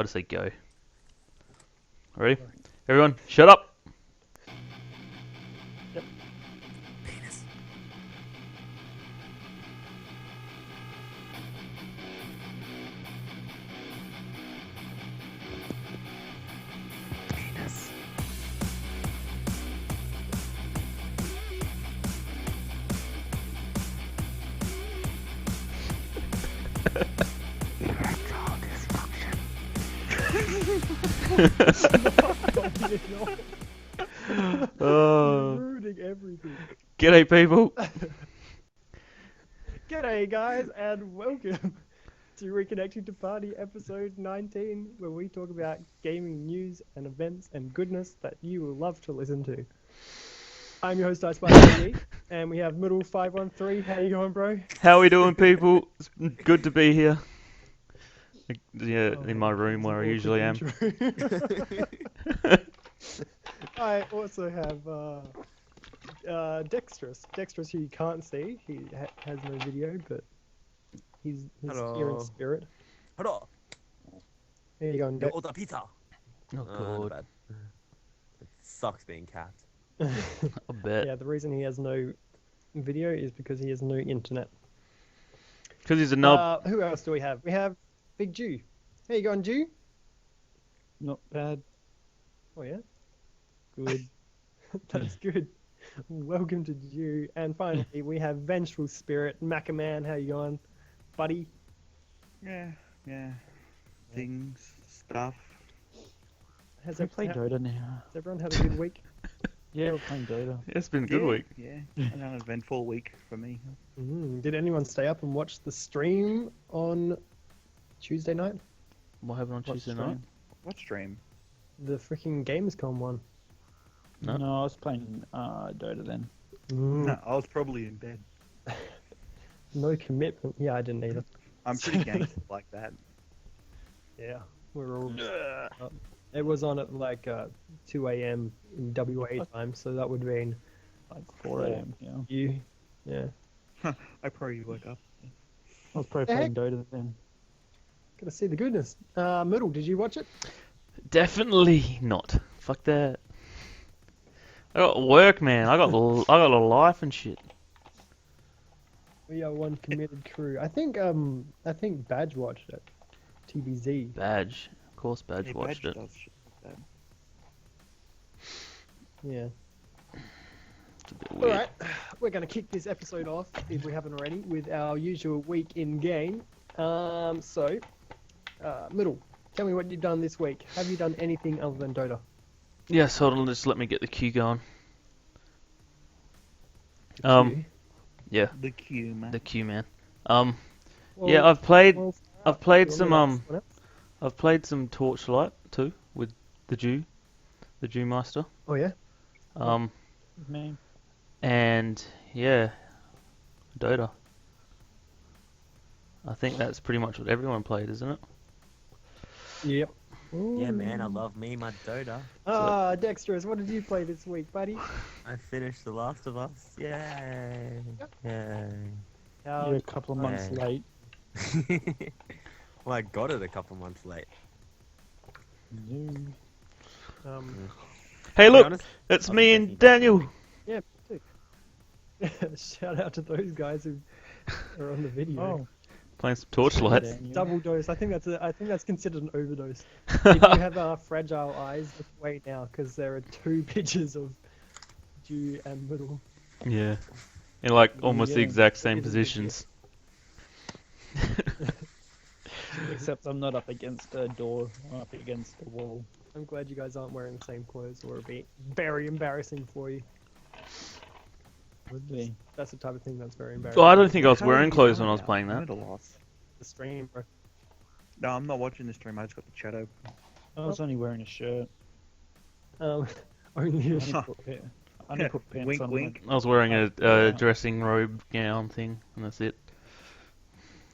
I'll just say go. Ready? Everyone, shut up! Yep. Penis. Penis. Erectile dysfunction. Oh. Ruining everything. G'day, people. G'day, guys, and welcome to Reconnecting to Party episode 19, where we talk about gaming news and events and goodness that you will love to listen to. I'm your host, EyespyJD, and we have Middle 513. How you going, bro? How we doing, people? It's good to be here. Yeah, in my room where I Awkward usually am. intro. I also have Dexterous. Dexterous, who you can't see. He has no video, but he's here in Hello. spirit. Hello. How you going, You Dex? order pizza. Oh, Not God. bad. It sucks being capped. I bet. Yeah, the reason he has no video is because he has no internet. Because he's a knob. Who else do we have? We have Big Jew. How you going, Jew? Not bad. Oh, yeah? Good. That's good. Welcome to Jew. And finally, we have Vengeful Spirit. Macka Man, how you going, buddy? Yeah. Things, stuff. Has I play Dota now. Has everyone had a good week? Yeah, we're playing Dota. It's been a good week. Yeah, an eventful week for me. Did anyone stay up and watch the stream on Tuesday night? What happened on Tuesday night? What stream? The freaking Gamescom one. No. No, I was playing Dota then. Mm, I was probably in bed. no commitment. Yeah, I didn't either. I'm pretty gangster like that. Yeah, we're all. It was on at like 2 a.m. in WA time, so that would mean Like 4 a.m. Yeah. you. Yeah. I probably woke up. Oh, I was probably playing Dota then. Gotta see the goodness. Middle, did you watch it? Definitely not. Fuck that. I got work, man. I got a life and shit. We are one committed crew. I think Badge watched it. TBZ. Badge. Of course, Badge Hey, watched Badge it. does shit like that. Yeah. It's a bit weird. Alright, we're going to kick this episode off, if we haven't already, with our usual week in game. Middle, tell me what you've done this week. Have you done anything other than Dota? Yes, hold on. Just let me get the queue going. You? Yeah, The queue, man. the queue, man. Well, Yeah, I've played well, played you some, want me to ask someone else? I've played some Torchlight too with the Jew Master. Oh, yeah? Me. And yeah, Dota. I think that's pretty much what everyone played, isn't it? Yep. Yeah, man, I love me my Dota. Dexterous, what did you play this week, buddy? I finished The Last of Us. Yay. Yay. You're a couple of months Yeah. late. Well, I got it a couple months late. Hey, To be look, honest, it's I was me thinking and Daniel. Yeah, too. Shout out to those guys who are on the video. Oh, Playing some Torchlight. Daniel. Double dose. I think that's considered an overdose. If you have fragile eyes, look away now, because there are two pictures of Jew and Middle. Yeah, in like almost the Yeah. exact same It is positions. Except I'm not up against a door. I'm up against the wall. I'm glad you guys aren't wearing the same clothes, or it'd be very embarrassing for you. Would be. That's the type of thing that's very embarrassing. Oh, I don't think I was How wearing are you clothes when I going was now? playing I'm that. at a loss. The stream, bro. No, I'm not watching the stream. I just got the chat open. Oh. I was only wearing a shirt. Only I you. didn't put pa- I didn't put pants Wink, on. wink. I was wearing a Yeah. dressing robe gown thing, and that's it.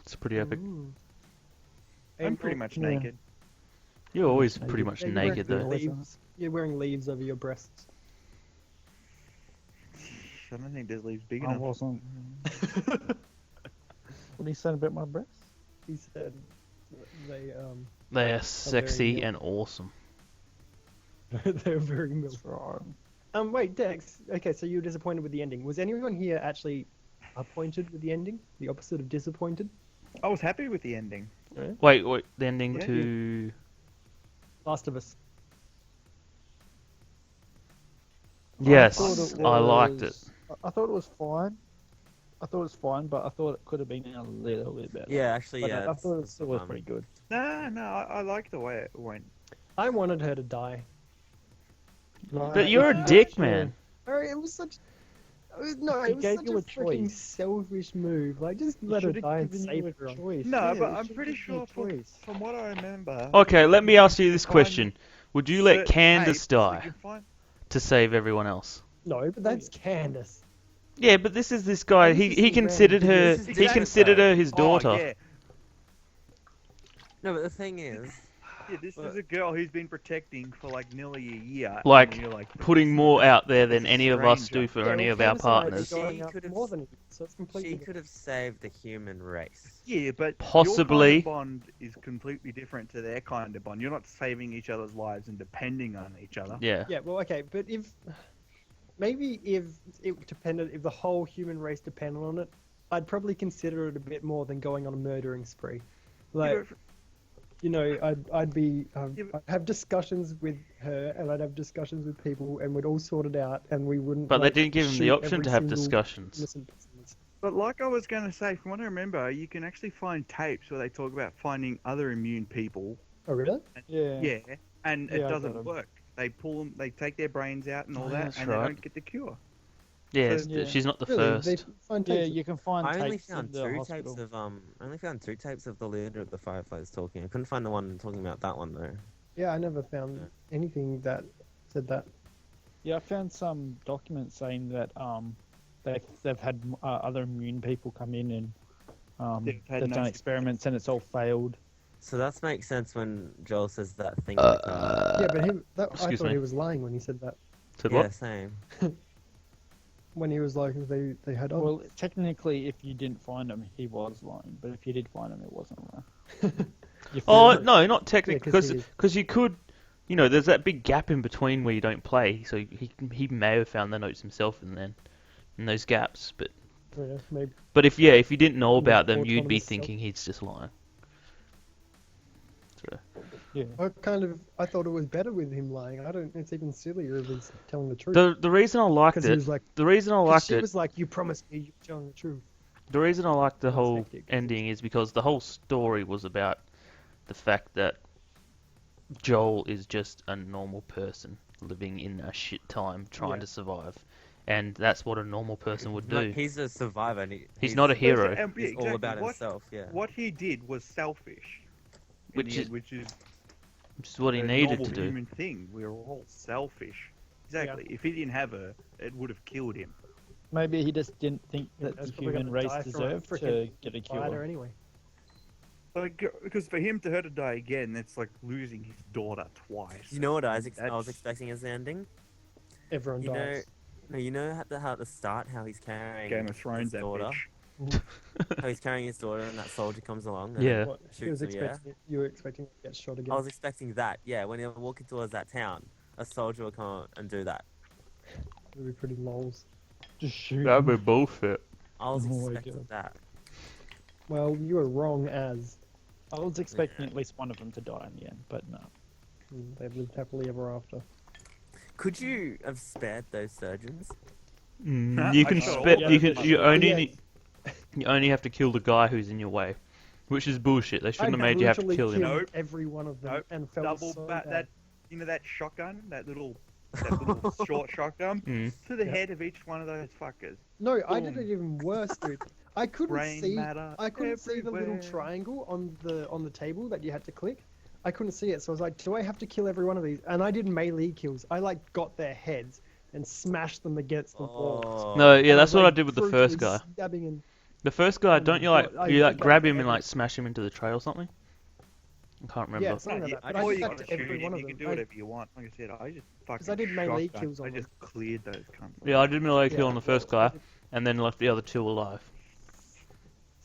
It's pretty epic. Ooh. I'm pretty much Yeah. naked. You're always Yeah, pretty you- much Yeah, you're naked wearing though. Always leaves. You're wearing leaves over your breasts. I don't think there's leaves big Oh, enough. Mm. I wasn't. What did he say about my breasts? He said they They are very sexy milk. and awesome. They're very milk. Wait, Dex. Okay, so you were disappointed with the ending. Was anyone here actually appointed with the ending? The opposite of disappointed? I was happy with the ending. Wait, the ending Yeah. to... Last of Us. Yes, thought it I liked it. was- I thought it was fine. But I thought it could have been a little bit better. Yeah, actually, But yeah. I thought it it's still was pretty good. No, I like the way it went. I wanted her to die. But you're a dick, man. It was such. No, He it was gave such you a a freaking choice. selfish move. Like, just He let her should've die and given save you a her. choice. No, Yeah, but it I'm should pretty give you a sure choice. from what I remember. Okay, let me ask you this find question. Would you let certain Candace tapes that die you find- to save everyone else? No, but that's Candace. Yeah, but this is this guy. This is He some considered random her. This is He different, considered though. her his Oh, daughter. yeah. No, but the thing is, Yeah, this But- is a girl he's been protecting for like nearly a year. Like, and you're like Putting more out there than It's a any of us stranger. do for Yeah, any well, of our Candace and I are partners. going She out could've- more than you, so it's completely she different. could have saved the human race. Yeah, but Possibly. your kind of bond is completely different to their kind of bond. You're not saving each other's lives and depending on each other. Yeah. Yeah, well, okay, but if if the whole human race depended on it, I'd probably consider it a bit more than going on a murdering spree. Like, Yeah, but- you know, I'd Yeah, I'd have discussions with her, and I'd have discussions with people, and we'd all sort it out, and we wouldn't. But like, they didn't give him the shoot option every to have single discussions. innocent person. But like I was going to say, from what I remember, you can actually find tapes where they talk about finding other immune people. Oh, really? Yeah. Yeah, and it Yeah, I got doesn't 'em. work. They pull them, they take their brains out and all Oh, that, that's and right. they don't get the cure. Yeah, So- Yeah. she's not the Really? They first. find Yeah, tapes. you can find I only tapes found in the two hospital. tapes of I only found two tapes of the leader of the Fireflies talking. I couldn't find the one talking about that one though. Yeah, I never found anything that said that. Yeah, I found some documents saying that they've had other immune people come in and They've had they've no done experiments and it's all failed. So that makes sense when Joel says that thing. with, Yeah, but I Excuse thought me. he was lying when he said that. Said yeah, what? same. When he was like, they had. Oh, Well, technically, if you didn't find him, he was lying. But if you did find him, it wasn't lying. You Oh found it. no, not technically, 'cause he because you could, you know, there's that big gap in between where you don't play, so he may have found the notes himself in those gaps, but yeah, maybe. if you didn't know about them, Autonomous you'd be self. thinking he's just lying. So, Yeah. I thought it was better with him lying. I don't. It's even sillier if he's telling the truth. the reason I liked Because he it, was like, the reason I 'cause liked she it, was like, you promised me you're telling the truth. the reason I liked the That's whole hectic. ending is because the whole story was about the fact that Joel is just a normal person living in a shit time trying Yeah. to survive, and that's what a normal person would do. Like, he's a survivor. And He's not a hero. And, yeah, He's all exactly. about what, himself. Yeah. What he did was selfish. in Which the is- end, which is Which is what he a needed normal to do. human thing. We're all selfish. Exactly. If he didn't have her, it would have killed him. Maybe he just didn't think Yeah, that that's the probably human gonna race die from a deserved to frickin' get a Spider cure. anyway. Like, because for him to her to die again, that's like losing his daughter twice. You know what I was That's- expecting as the ending? Everyone You know, dies. no, you know how at the start how he's carrying Game of Thrones, his that daughter, bitch. how he's carrying his daughter, and that soldier comes along. And Yeah. What, he shoots was him, yeah? expecting, you were expecting to get shot again. I was expecting that. Yeah, when they were walking towards that town, a soldier would come and do that. It would be pretty lols. Just shoot. That'd him. be bullshit. I was Oh my expecting God. that. Well, you were wrong as I was expecting at least one of them to die in the end, but no. they've lived happily ever after. Could you have spared those surgeons? Nah, You I can shot spit. all You of can. them. You only. Yeah. You only have to kill the guy who's in your way, which is bullshit. They shouldn't have made you have to brutally kill him. killed Nope. every one of them Nope. and felt Double so back bad. that, you know, that shotgun, that little short shotgun, Mm. to the Yeah. head of each one of those fuckers. No, I did Boom. it even worse, dude. I couldn't Brain see. matter I couldn't see the little everywhere. triangle on the table that you had to click. I couldn't see it, so I was like, "Do I have to kill every one of these?" And I did melee kills. I like got their heads and smashed them against the wall. Oh. No, yeah, And I that's was, what I like, did with the brutally first guy. Stabbing and The first guy, Oh don't my you like God, you I like got grab him and every- like smash him into the tray or something? I can't remember. yeah, something like Yeah, that. But or I you did can that to shoot every him, one of you them. can do whatever you want. Like I said, I just fucking I did melee shotgun. kills on I them. just cleared those cunts. Yeah, I did melee kill Yeah, on the first guy, and then left the other two alive.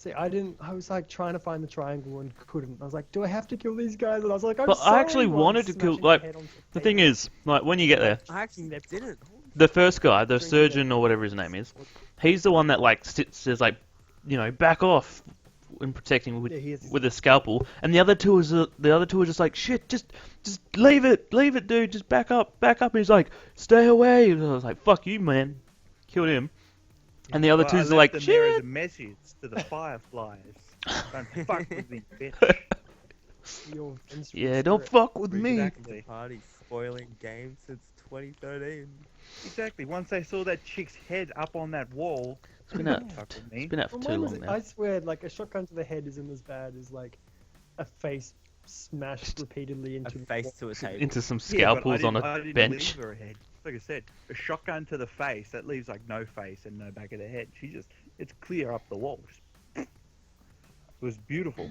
See, I didn't. I was like trying to find the triangle and couldn't. I was like, do I have to kill these guys? And I was like, I'm But sorry. I actually while wanted to kill. smashing my Like, head onto the thing table. is, like, when you get there, I actually didn't. the first guy, the Drinking surgeon it. or whatever his name is, he's the one that like says like, you know, back off in protecting with Yeah, he is. with a scalpel, and the other two are just like shit, just leave it, dude, just back up. And he's like, stay away. And I was like, fuck you, man, killed him. And the other Well, I two's left like, them there as a shit. message to the fireflies. Don't fuck with me, bitch. Your vengeful Yeah, don't spirit. fuck with me. Exactly. Party spoiling games since 2013. Exactly. Once they saw that chick's head up on that wall, It's been out. don't fuck with me. It's been out for Well, too mine was, long now. I swear, like a shotgun to the head isn't as bad as like a face smashed repeatedly A into the face wall. to a table. Into some Yeah, but scalpels on I a didn't bench. leave her head. Like I said, a shotgun to the face that leaves like no face and no back of the head. It's clear up the wall. It was beautiful.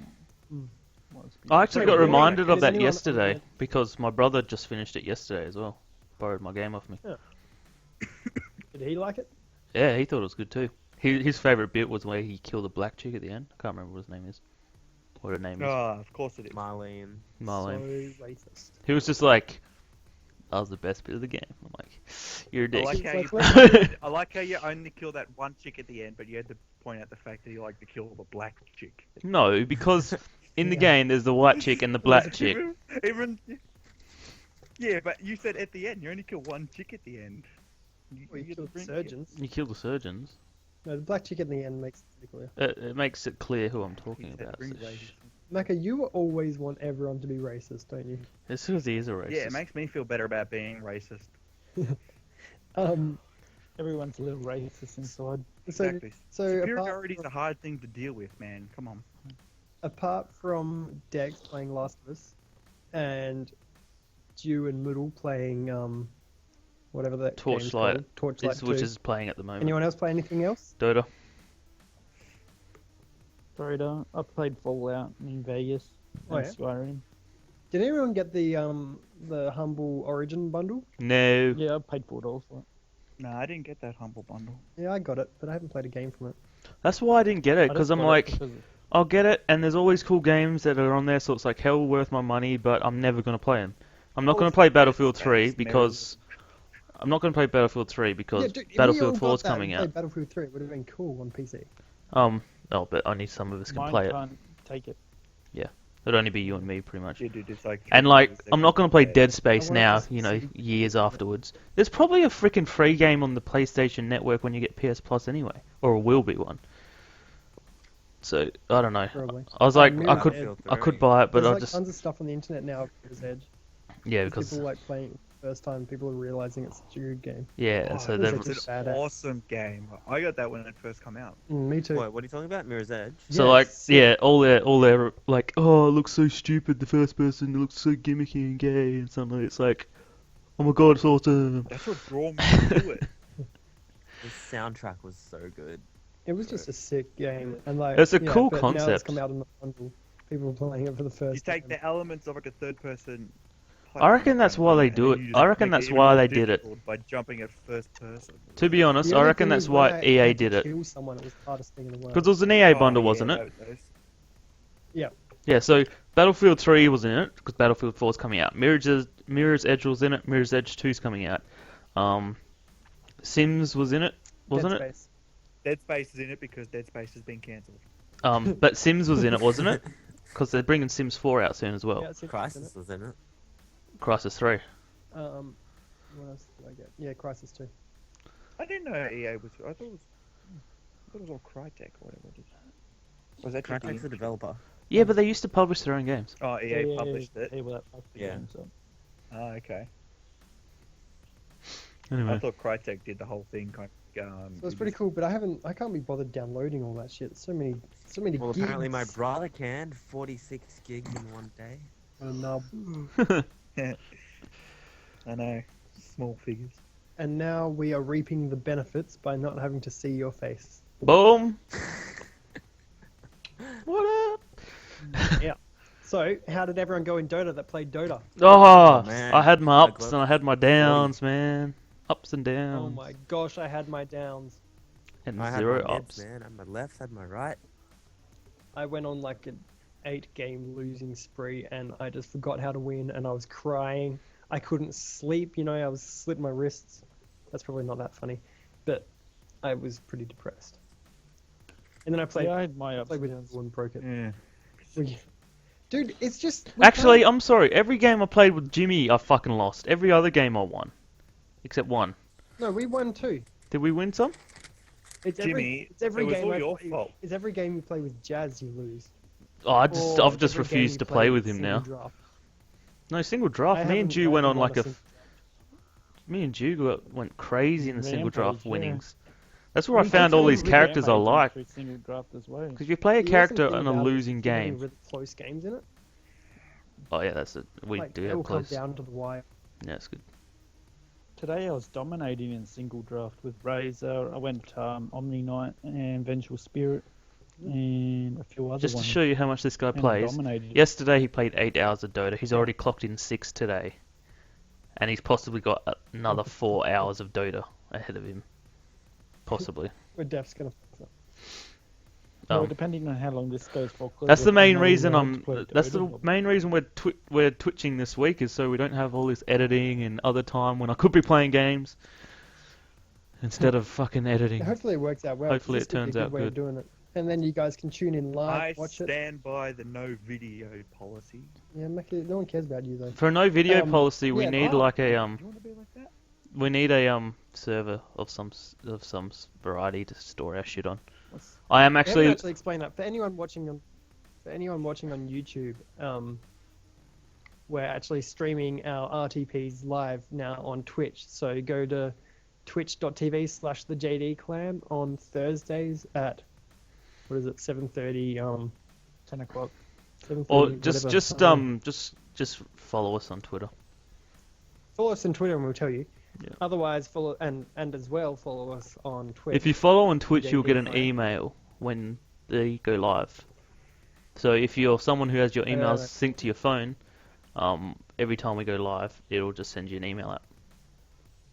I actually Wait, got wait, reminded wait, of is that anyone yesterday online? because my brother just finished it yesterday as well. Borrowed my game off me. Did he like it? Yeah, he thought it was good too. His favorite bit was where he killed the black chick at the end. I can't remember what his name is. What her name is. Ah, of course it is. Marlene. Marlene. So racist. He was just like, that was the best bit of the game. I'm like, you're a I dick. like how It's you. like- I like how you only kill that one chick at the end, but you had to point out the fact that you like to kill the black chick. No, because in the Yeah. game there's the white chick and the black chick. Even. Yeah, but you said at the end you only kill one chick at the end. We get killed the drink- surgeons. You kill the surgeons. No, the black chicken in the end makes it pretty clear. It makes it clear who I'm He talking said about. bring so racism. Macka, you always want everyone to be racist, don't you? as soon as he is a racist. Yeah, it makes me feel better about being racist. Everyone's a little racist inside. So, Exactly. so apart, Superiority is a hard thing to deal with, man. Come on. apart from Dex playing Last of Us, and Dew and Little playing whatever that game's Torchlight. called, Torchlight Which 2. is playing at the moment. Anyone else play anything else? Dota. Dota. I played Fallout in Vegas Oh, and yeah? Skyrim. Did anyone get the Humble Origin bundle? No. Yeah, I paid $4 for it. No, I didn't get that humble bundle. Yeah, I got it, but I haven't played a game from it. That's why I didn't get it, I because just I'm got it like, because I'll get it, and there's always cool games that are on there, so it's like hell worth my money, but I'm never going to play them. I'm not going to play Battlefield 3 Space because... I'm not going to play Battlefield 3 because Yeah, dude, if we Battlefield all 4 is got that coming and out. played Battlefield 3 would have been cool on PC. Oh, but only some of us can mine play it. can't take it. It'd only be you and me, pretty much. Yeah, dude, it's like. And like, 3 I'm not going to play seconds. Dead Space wanna now, just you know, see- years afterwards. There's probably a freaking free game on the PlayStation Network when you get PS Plus anyway, or will be one. So, I don't know. Probably. I was like, Mirror I could, Edge. I could buy it, but There's I like just, tons of stuff on the internet now of Mirror's Edge. yeah, Because because, people like playing it the first time, people are realizing it's such a good game. yeah, Oh, so it was they've, actually It's badass. an awesome game. I got that when it first came out. Me too. What are you talking about? Mirror's Edge? so Yeah, like, it's yeah, all their, like, oh, it looks so stupid, the first person, it looks so gimmicky and gay, and something, it's like, oh my god, it's awesome. That's what drew me to it. The soundtrack was so good. It was just a sick game, and like It's a yeah, cool but Now it's concept. come out in the bundle. People are playing it for the first You take time. the elements of like a third person. I reckon that's why they do it. I reckon that's why they did it. By jumping at first person. To be honest, The I only reckon thing that's is when why I EA had to did it. Kill someone, it was the hardest thing in the world. Because it was an EA bundle, Oh, wasn't yeah, it? Yeah. Yeah, so Battlefield 3 was in it, because Battlefield 4 is coming out. Mirror's Edge was in it, Mirror's Edge 2 is coming out. Sims was in it, wasn't Dead it? Space. Dead Space is in it because Dead Space has been cancelled. But Sims was in it, wasn't it? Because they're bringing Sims 4 out soon as well. Yeah, it's in it. Crisis was in it. Crisis 3. What else did I get? Yeah, Crisis 2. I didn't know EA was. I thought it was all Crytek or whatever it is. Was that just Crytek's the developer. Yeah, but they used to publish their own games. Oh, EA published it. People that published the Yeah. game, so. Oh, okay. I Anyway. thought Crytek did the whole thing. Kind of, So it's pretty cool, but I can't be bothered downloading all that shit. So many Well, apparently my gigs. brother can. 46 gigs in one day. I know. Small figures. And now we are reaping the benefits by not having to see your face. Boom! What up? So, how did everyone go in Dota that played Dota? Oh, man. I had my I ups got and I had my downs, man. Ups and downs. Oh my gosh, I had my downs. And I had zero my ups. mids, man. I had my left, had my right. I went on like an 8-game losing spree, and I just forgot how to win, and I was crying. I couldn't sleep. I was slitting my wrists. That's probably not that funny, but I was pretty depressed. And then I played. Yeah, I had my ups played and with downs. people and broke it. Yeah. Dude, it's just. we Actually, can't- I'm sorry. Every game I played with Jimmy, I fucking lost. Every other game I won, except one. No, we won too. Did we win some? It's Jimmy, It's every it was game. all I your play- fault. It's every game you play with Jazz, you lose. Oh, Or I've just every game refused you to play with him single now. draft. No, single I draft. Me and haven't- Jew I went haven't on won like a a. single- Me and Jew went crazy in the single draft Rampage, yeah. winnings. That's where I We found did all have a these really characters I Rampage went like. through single draft as well. Because if you play a The awesome character thing in a about it is losing you're having game. really close games in it. Oh yeah, that's it. We Like, do it have will come close. down to the wire. Yeah, it's good. Today I was dominating in single draft with Razor. I went Omni Knight and Vengeful Spirit and a few other Just to ones. show you how much this guy and I plays. dominated. Yesterday he played 8 hours of Dota. He's already clocked in 6 today. And he's possibly got another 4 hours of Dota ahead of him. Possibly. Where Def's gonna. Well, Um, depending on how long this goes for. 'cause That's the if main no reason one wants to play That's Dota, the I'll- main reason we're twitching this week is so we don't have all this editing and other time when I could be playing games instead of fucking editing. Hopefully it works out well. 'cause Hopefully this it would be a turns good out way of good. doing it. And then you guys can tune in I live, watch it. stand by the no video policy. Yeah, Macka, no one cares about you though. For a no video Um, policy, we yeah, need Oh, like a You want to be like that? we need a server of some variety to store our shit on. What's- I am I haven't actually actually explained that for anyone watching on YouTube. We're actually streaming our RTPs live now on Twitch. So go to twitch.tv/the JD Clan on Thursdays at 7:30 10 o'clock. 7:30 or whatever. just follow us on Twitter. Follow us on Twitter and we'll tell you. Yeah. Otherwise, follow and as well follow us on Twitch. If you follow on Twitch, JD you'll get an Clan. email when they go live. So if you're someone who has your emails right. synced to your phone, every time we go live, it'll just send you an email out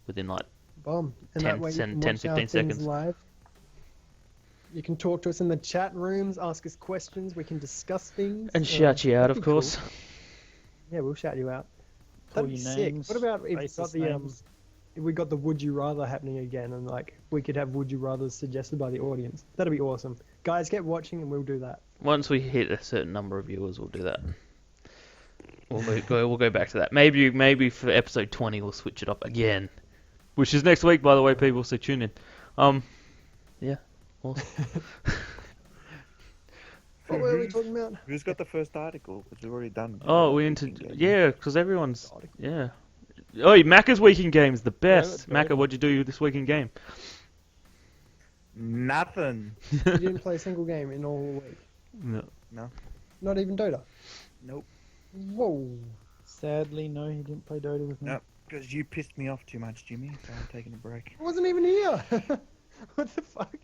within like Bomb. And 10 that way you sen- can 10, watch our 15 things seconds. live. You can talk to us in the chat rooms, ask us questions, we can discuss things. and shout you out, that'd of be cool. course. Yeah, we'll shout you out. Call That'd be your sick. names, What about if we got racist the names. if we got the would you rather happening again, and like we could have would you rather suggested by the audience? That'd be awesome. Guys, get watching and we'll do that. Once we hit a certain number of viewers, we'll do that. We'll go back to that. Maybe for episode 20 we'll switch it up again, which is next week, by the way, people. So tune in. Yeah. Awesome. What were we talking about? Who's got the first article? Because we've already done. Oh, because everyone's yeah. Oh, Macca's week in game's the that's best. great. Macca, what'd you do this week in game? Nothing. You didn't play a single game in all week. No. Not even Dota. Nope. Whoa. Sadly, no, he didn't play Dota with me. No. Because you pissed me off too much, Jimmy. So I'm taking a break. I wasn't even here. What the fuck?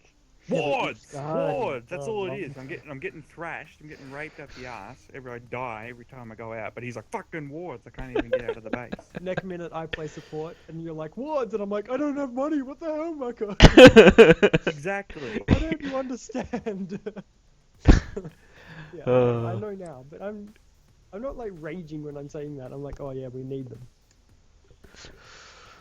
Wards! God. Wards! That's all it Oh, is. I'm getting thrashed. I'm getting raped up the ass. I die every time I go out. But he's like, fucking wards. I can't even get out of the base. Next minute I play support and you're like, wards, and I'm like, I don't have money. What the hell, Macka? Exactly. Why don't you understand? Yeah, I know now, but I'm not like raging when I'm saying that. I'm like, oh yeah, we need them.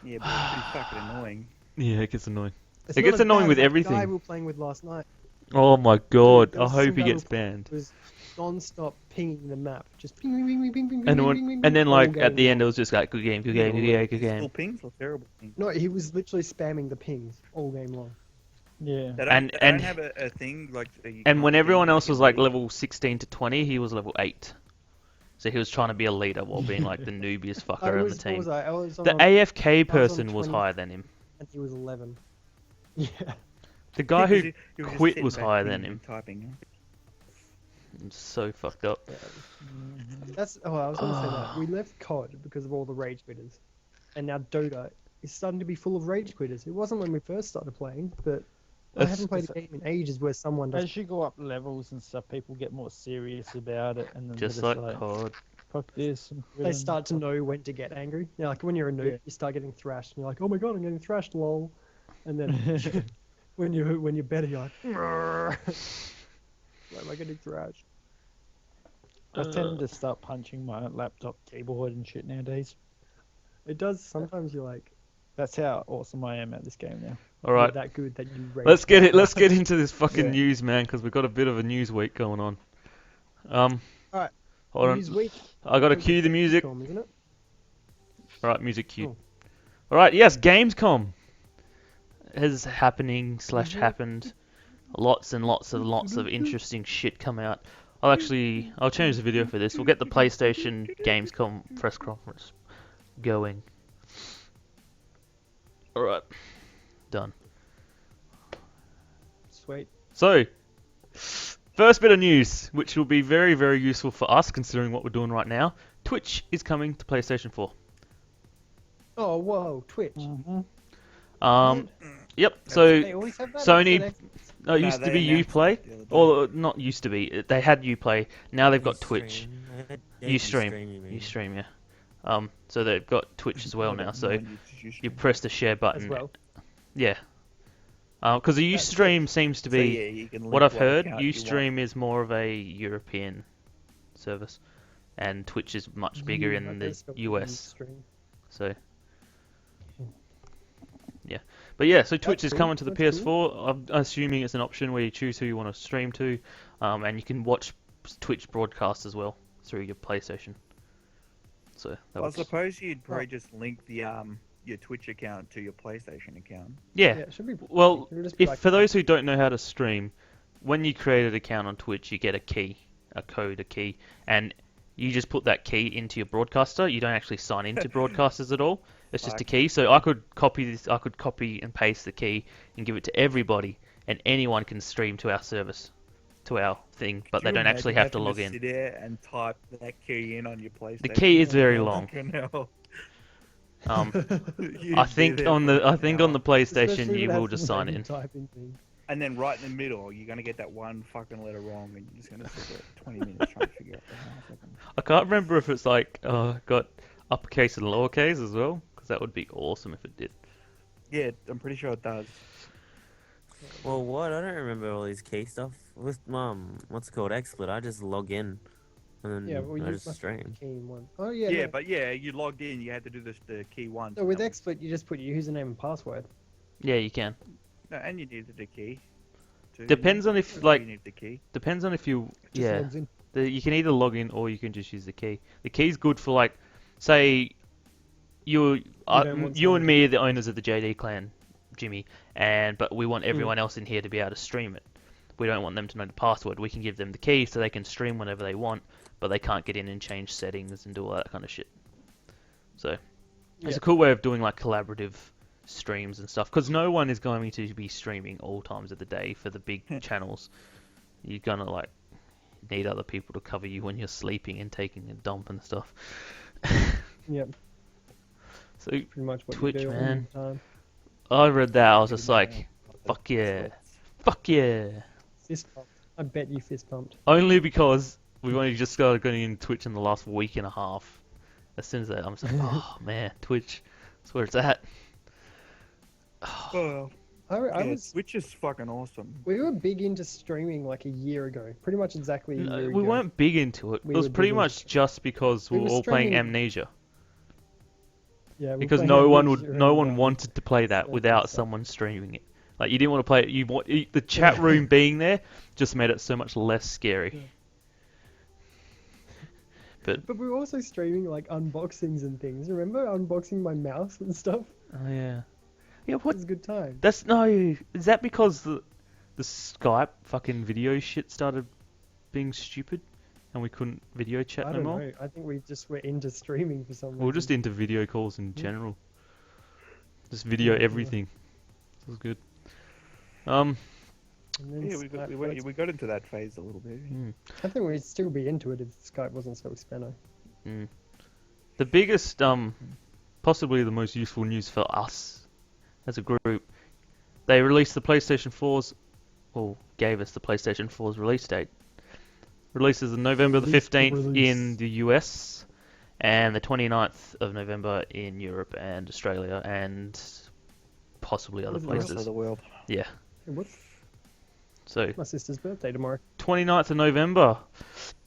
Yeah, but it's pretty fucking annoying. Yeah, it gets annoying. It's It not gets as annoying bad with as that everything. guy we were playing with last night. Oh my god, there I was hope some he guy gets who banned. was non-stop pinging the map, just ping, ping, ping, ping, ping, And ping, when, ping, ping, and then all like at game the end it long. was just like good game, good game, good game, good Still game. pings or terrible pings? No, he was literally spamming the pings all game long. Yeah. They don't, And- they and- don't have a thing like. that you And can't when ping everyone else in was like league. level 16 to 20, he was level 8. So he was trying to be a leader while being like the noobiest I fucker on was, the what was team. I? I was on The AFK person was 20. higher than him. and he was 11. Yeah. The guy Yeah, 'cause who he was just quit sitting was back higher pinging than him. and Typing. It's so fucked up. That's I was gonna say that we left COD because of all the rage quitters, and now Dota is starting to be full of rage quitters. It wasn't when we first started playing, but I That's- haven't played a game in ages where someone does. As you go up levels and stuff, people get more serious about it, and then Just they're like COD. fuck this. I'm They quitting." start to know when to get angry. You know, like when you're a noob, Yeah. you start getting thrashed, and you're like, "Oh my god, I'm getting thrashed, lol." And then when you're better, you're like, "Grrr." Why am I getting thrashed? I tend to start punching my laptop keyboard and shit nowadays. It does. Sometimes you're like, That's how awesome I am at this game now. All you're right, that good that you rage. let's get that it. Let's hard. get into this fucking Yeah. news, man, because we've got a bit of a news week going on. Alright, Hold on. News week. I gotta Oh, cue the music. Gamescom, isn't it? All right, music cue. Cool. All right, yes, Gamescom is happening / Mm-hmm. happened. Lots and lots of interesting shit come out. I'll change the video for this. We'll get the PlayStation Gamescom press conference going. All right, done. Sweet. So, first bit of news, which will be very, very useful for us considering what we're doing right now. Twitch is coming to PlayStation 4. Oh, whoa, Twitch. Yep. They So always have that. Sony- Or is it used to be announced Uplay, it the other day. or not used to be. They had Uplay. Now they've got Twitch. Ustream. Ustream, yeah. So they've got Twitch as well now. So you press the share that button. as well? Yeah. Because the That's Ustream seems to be. yeah, you can What link I've heard, account you want. Ustream is more of a European service, and Twitch is much bigger in the US. So, yeah. But yeah, so Twitch is cool, coming to the that's PS4. I'm assuming it's an option where you choose who you want to stream to, and you can watch Twitch broadcasts as well through your PlayStation. So that I was, suppose you'd probably just link the your Twitch account to your PlayStation account. yeah. Yeah, it should be. Well, It'll just be if like for that. those who don't know how to stream, when you create an account on Twitch, you get a key, a key, and you just put that key into your broadcaster. You don't actually sign into broadcasters at all. It's just a Fuck. key. So I could copy and paste the key and give it to everybody, and anyone can stream to our service, to our thing, but Could they you don't actually imagine have to having log in. Sit there and type that key in on your PlayStation. The key is very long. Fucking hell. You'd I be think there on for the an I think on hour. the PlayStation Especially you when it will has just the sign random in. typing thing. And then right in the middle, you're gonna get that one fucking letter wrong, and you're just gonna sit there 20 minutes trying to figure out the hell fucking. I can't remember if it's like got uppercase and lowercase as well, because that would be awesome if it did. Yeah, I'm pretty sure it does. Well, what? I don't remember all these key stuff. With what's it called? XSplit. I just log in and then Yeah, well, I you just must stream. Key in one. Oh yeah. Yeah, no. but yeah, you logged in, you had to do the key once. So and with that was- XSplit, you just put your username and password. Yeah, you can. No, and you needed the key. too, Depends on didn't if you? like You need the key. depends on if you It just yeah. logs in. You can either log in or you can just use the key. The key's good for like, say, you don't want you someone and to- me are the owners of the JD clan, Jimmy, but we want everyone else in here to be able to stream it. We don't want them to know the password. We can give them the key so they can stream whenever they want, but they can't get in and change settings and do all that kind of shit. So it's Yeah. a cool way of doing like collaborative streams and stuff, because no one is going to be streaming all times of the day for the big channels. You're gonna like need other people to cover you when you're sleeping and taking a dump and stuff. Yep, So pretty much what Twitch, you do man. all the time. I read that, I was just like, fuck yeah, fuck yeah. Fist pump. I bet you fist pumped. Only because we've only just started getting into Twitch in the last week and a half. As soon as that, I'm just like, oh man, Twitch, that's where it's at. Well, I yeah, was. Twitch is fucking awesome. We were big into streaming like a year ago. Pretty much exactly a year ago. We weren't big into it. We It was were pretty big much into- just because we We were were all playing streaming- Amnesia. Yeah, we Because played no one Amnesia would, no and, one wanted to play that that without stuff. someone streaming it. Like you didn't want to play it. The chat room being there just made it so much less scary. Yeah. But But we were also streaming like unboxings and things. Remember unboxing my mouse and stuff? oh yeah, yeah. It What? was a good time. That's no. Is that because the Skype fucking video shit started being stupid, and we couldn't video chat I no don't more? know. I think we just were into streaming for some reason. We were just into video calls in Yeah. general. Just video Yeah. everything. It was good. And then Yeah, we got, Skype we, was- we got into that phase a little bit. I think we'd still be into it if Skype wasn't so expensive. The biggest, possibly the most useful news for us as a group, they released the PlayStation 4's, or gave us the PlayStation 4's release date. Releases on November the Release the 15th release. in the US, and the 29th of November in Europe and Australia, and possibly other Where's the The rest places. of the world. Yeah. Hey, what's So My sister's birthday tomorrow. 29th of November,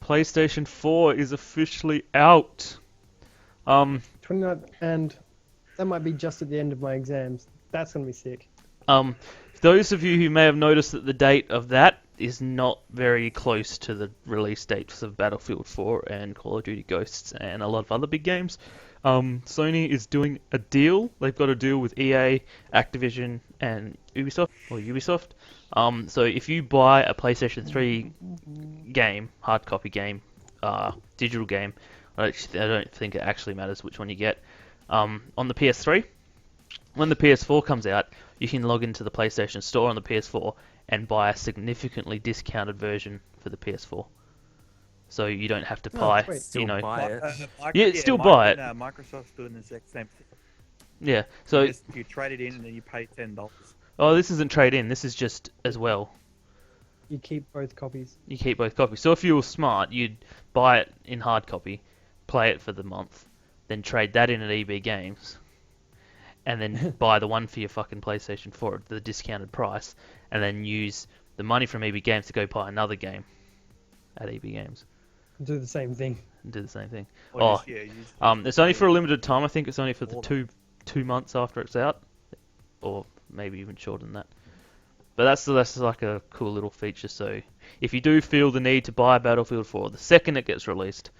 PlayStation 4 is officially out. 29th, and that might be just at the end of my exams. That's gonna be sick. Those of you who may have noticed that the date of that is not very close to the release dates of Battlefield 4 and Call of Duty Ghosts and a lot of other big games. Sony is doing a deal. They've got a deal with EA, Activision, and Ubisoft. So if you buy a PlayStation 3 game, hard copy game, digital game, I don't think it actually matters which one you get. On the PS3, when the PS4 comes out, you can log into the PlayStation Store on the PS4 and buy a significantly discounted version for the PS4. So you don't have to buy, sweet. Still buy it. still buy it. Microsoft's doing the exact same thing. Yeah. So You trade it in and then you pay $10. oh, this isn't trade in. This is just as well. You keep both copies. You keep both copies. So if you were smart, you'd buy it in hard copy, play it for the month, then trade that in at EB Games, and then buy the one for your fucking PlayStation 4 at the discounted price, and then use the money from EB Games to go buy another game at EB Games Do the same thing. and do the same thing. Or Oh, it's only for a limited time. I think it's only for the two months after it's out, or maybe even shorter than that. But that's like a cool little feature. So if you do feel the need to buy Battlefield 4 the second it gets released,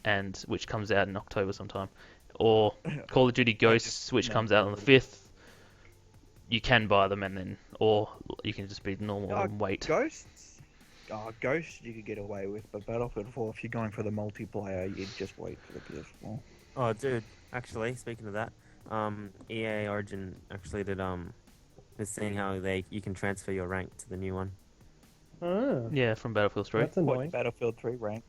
and which comes out in October sometime, or Call of Duty Ghosts, which comes out on the 5th, you can buy them and then, or you can just be normal and wait. Ghosts? Ghosts you could get away with, but Battlefield 4, if you're going for the multiplayer, you'd just wait for the PS4. Oh, dude. Actually, speaking of that, EA Origin actually did is seeing how you can transfer your rank to the new one. Oh, Yeah, from Battlefield 3. that's annoying. What, Battlefield 3 rank?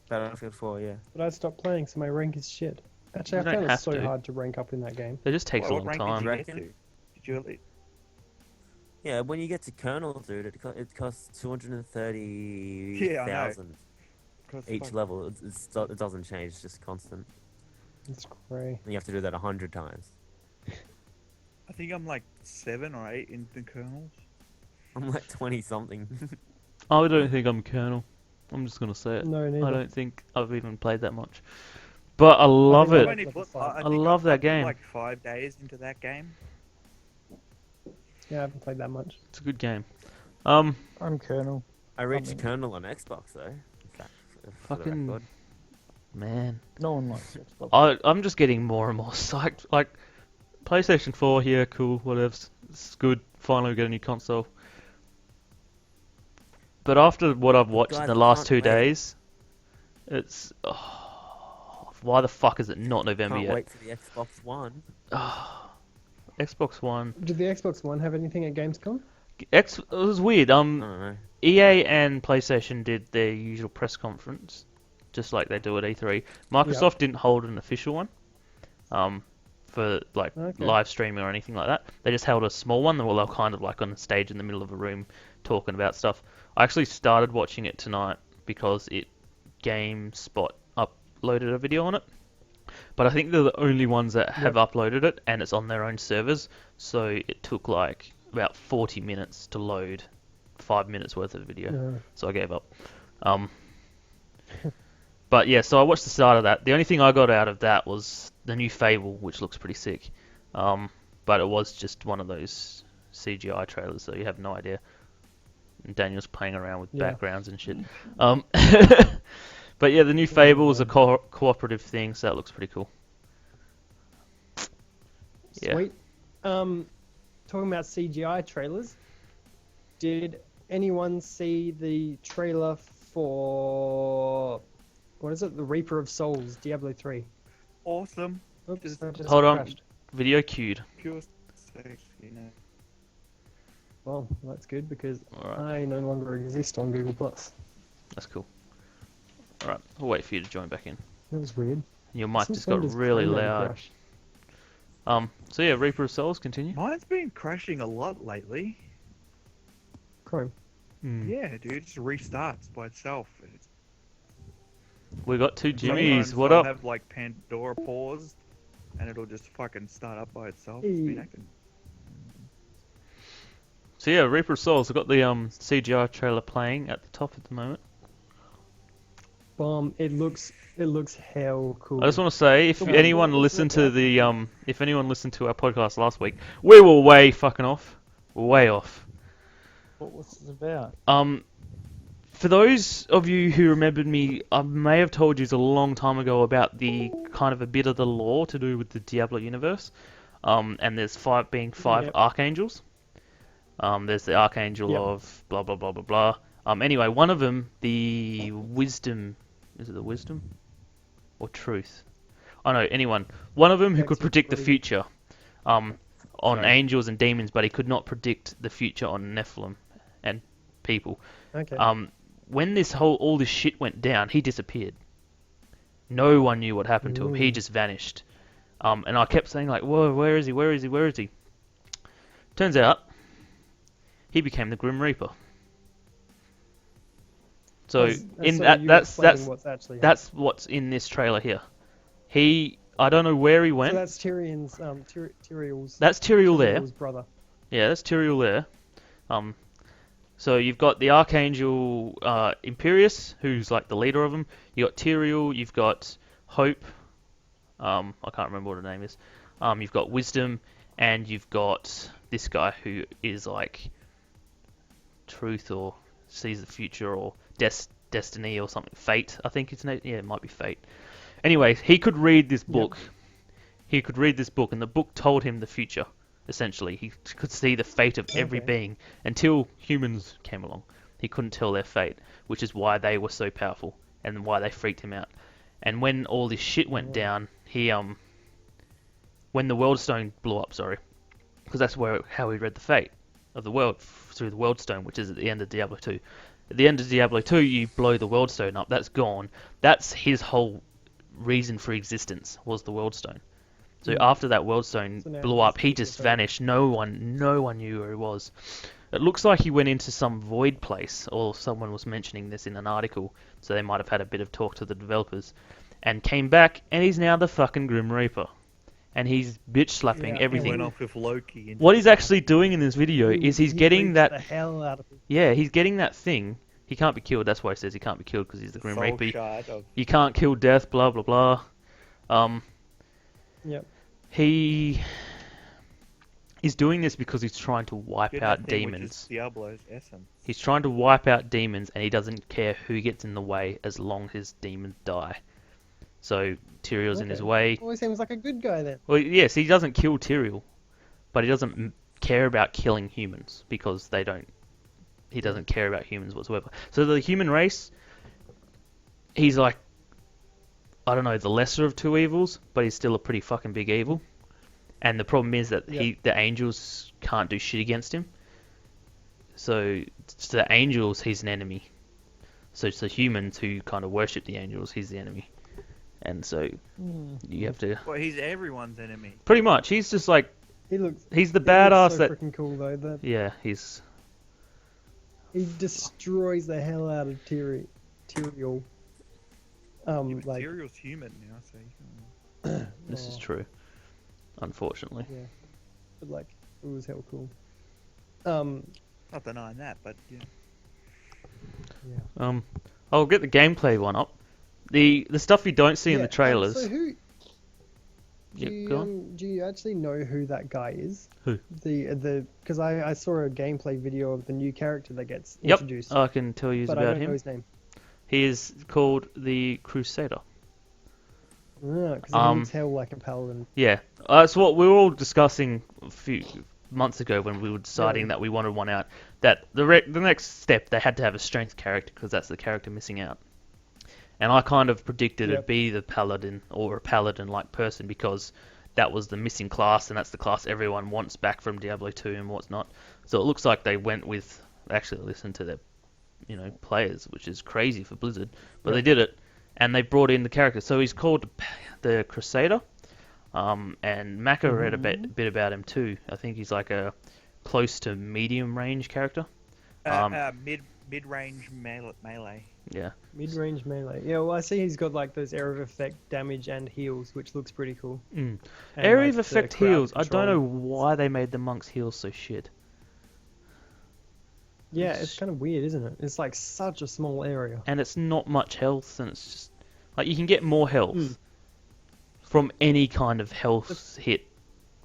Battlefield 4, yeah. But I stopped playing, so my rank is shit. Actually, You I don't found it have so to. hard to rank up in that game. It just takes a What long rank time. did you get Reckon? to? Did you at least... Yeah, when you get to Colonel, dude, it costs 230,000 Yeah, I know. each level. It doesn't change, it's just constant. It's great. And you have to do that 100 times. I think I'm like 7 or 8 in the kernels. I'm like 20 something. I don't think I'm Colonel. I'm just gonna say it. No, neither. I don't think I've even played that much. But I love think it. I've only put- I think love that I've put game. like 5 days into that game. Yeah, I haven't played that much. It's a good game. I'm Colonel. I reached Something. Colonel on Xbox though. In fact, for the Fucking- record. Man, No one likes Xbox. I'm just getting more and more psyched. Like, PlayStation 4 here, cool, whatever. It's good. Finally, we get a new console. But after what I've watched in Guys, the I last can't 2 wait. days, it's why the fuck is it not November Can't yet? wait for the Xbox One. Xbox One. Did the Xbox One have anything at Gamescom? It was weird. I don't know. EA and PlayStation did their usual press conference, just like they do at E3. Microsoft didn't hold an official one, for like Okay. live streaming or anything like that. They just held a small one. They were kind of like on a stage in the middle of a room talking about stuff. I actually started watching it tonight because GameSpot uploaded a video on it. But I think they're the only ones that have uploaded it, and it's on their own servers. So it took like about 40 minutes to load 5 minutes worth of video. So I gave up. But yeah, so I watched the start of that. The only thing I got out of that was the new Fable, which looks pretty sick. But it was just one of those CGI trailers, so you have no idea. And Daniel's playing around with backgrounds and shit. But yeah, the new Fable is a cooperative thing, so that looks pretty cool. Yeah. Sweet. Talking about CGI trailers, did anyone see the trailer for what is it? The Reaper of Souls, Diablo 3. Awesome. Oops, Just- I just Hold on. crashed. Video queued. Pure sex, you know. Well, that's good because Alright, I no longer exist on Google Plus. that's cool. Alright, I'll wait for you to join back in. That was weird. Your mic Since just when got does really Chrome loud. crash? So yeah, Reaper of Souls, continue. Mine's been crashing a lot lately. Chrome. Yeah, dude, it just restarts by itself. We got two Jimmies. Sometimes What I'll up? have like Pandora paused, and it'll just fucking start up by itself. It's been Hey. acting. So yeah, Reaper of Souls. I've got the CGI trailer playing at the top at the moment. It looks hell cool. I just want to say, if So anyone what was listened it to about? the if anyone listened to our podcast last week, we were way fucking off, way off. What was it about? For those of you who remembered me, I may have told you a long time ago about the kind of a bit of the lore to do with the Diablo universe. And there's five Yep. archangels. There's the archangel Yep. of blah blah blah blah blah. Anyway, one of them, the wisdom, is it the wisdom or truth? Oh no, anyone. One of them who could predict the Flexibility. future. On Sorry. angels and demons, but he could not predict the future on Nephilim and people. Okay. When all this shit went down, he disappeared. No one knew what happened to him. He Ooh. just vanished. And I kept saying like, whoa, where is he? Where is he? Where is he? Turns out, he became the Grim Reaper. So That's what's actually that's what's in this trailer here. I don't know where he went. So that's Tyrion's Tyrion's That's Tyrael there. Tyrion's brother. Yeah, that's Tyrael there. So you've got the Archangel Imperius, who's like the leader of them. You got Tyrael. You've got Hope. I can't remember what her name is. You've got Wisdom, and you've got this guy who is like Truth or sees the future or Destiny or something. Fate, I think it's name. Yeah, it might be Fate. Anyway, he could read this book. He could read this book, and the book told him the future. Essentially, he could see the fate of every Okay. being until humans came along. He couldn't tell their fate, which is why they were so powerful and why they freaked him out. And when all this shit went down, when the World Stone blew up, because that's how he read the fate of the world through the World Stone, which is at the end of Diablo 2. At the end of Diablo 2, you blow the World Stone up. That's gone. That's his whole reason for existence, was the World Stone. So after that World Stone So now blew he's up, he the just Reaper. vanished. No one knew where he was. It looks like he went into some void place, or someone was mentioning this in an article, so they might have had a bit of talk to the developers, and came back, and he's now the fucking Grim Reaper. And he's bitch slapping Yeah, He everything. went off with Loki. And What he's actually doing in this video is he's getting freaks that. the hell out of people. Yeah, he's getting that thing. He can't be killed. That's why he says he can't be killed, because he's the Grim soul Reaper. shard of You can't kill death. Blah blah blah. Yep. He is doing this because he's trying to wipe Get out that thing, which is demons. Diablo's essence. He's trying to wipe out demons, and he doesn't care who gets in the way as long as demons die. So Tyrael's in his Okay. way. Always seems like a good guy then. Well, yes, he doesn't kill Tyrael, but he doesn't care about killing humans because they don't. He doesn't care about humans whatsoever. So the human race, he's like, I don't know, the lesser of two evils, but he's still a pretty fucking big evil. And the problem is that Yep. the angels can't do shit against him. So to the angels, he's an enemy. So to humans who kind of worship the angels, he's the enemy. And so you have to Well, he's everyone's enemy. pretty much. He's just like He looks he's the he badass looks so that freaking cool though. That yeah he's he destroys the hell out of Tyrael. Like Material's human now, so this is oh, true. Unfortunately. Yeah, but like it was hell cool. not denying that, but yeah. Yeah. I'll get the gameplay one up. The stuff you don't see in the Yeah, trailers. So who? Yeah, go on. Do you actually know who that guy is? Who? The because I saw a gameplay video of the new character that gets Yep, introduced, I can tell you but I about don't know him. his name. He is called the Crusader. Because he Um, looks hell like a paladin. Yeah, that's what we were all discussing a few months ago when we were deciding Really? that we wanted one out. That the next step they had to have a strength character because that's the character missing out. And I kind of predicted it'd Yep. be the paladin or a paladin-like person because that was the missing class and that's the class everyone wants back from Diablo 2 and what's not. So it looks like they went with actually listened to their players, which is crazy for Blizzard, but they did it and they brought in the character. So he's called the Crusader. And Macka read a bit about him too. I think he's like a close to medium range character. Mid-range melee. Yeah. Mid-range melee. Yeah, well, I see he's got like those area of effect damage and heals, which looks pretty cool. Mm. And, Area like, of the effect crowd heals. I don't know control. why they made the monks heal so shit. Yeah, it's kind of weird, isn't it? It's like such a small area. And it's not much health, and it's just like you can get more health Mm. from any kind of health hit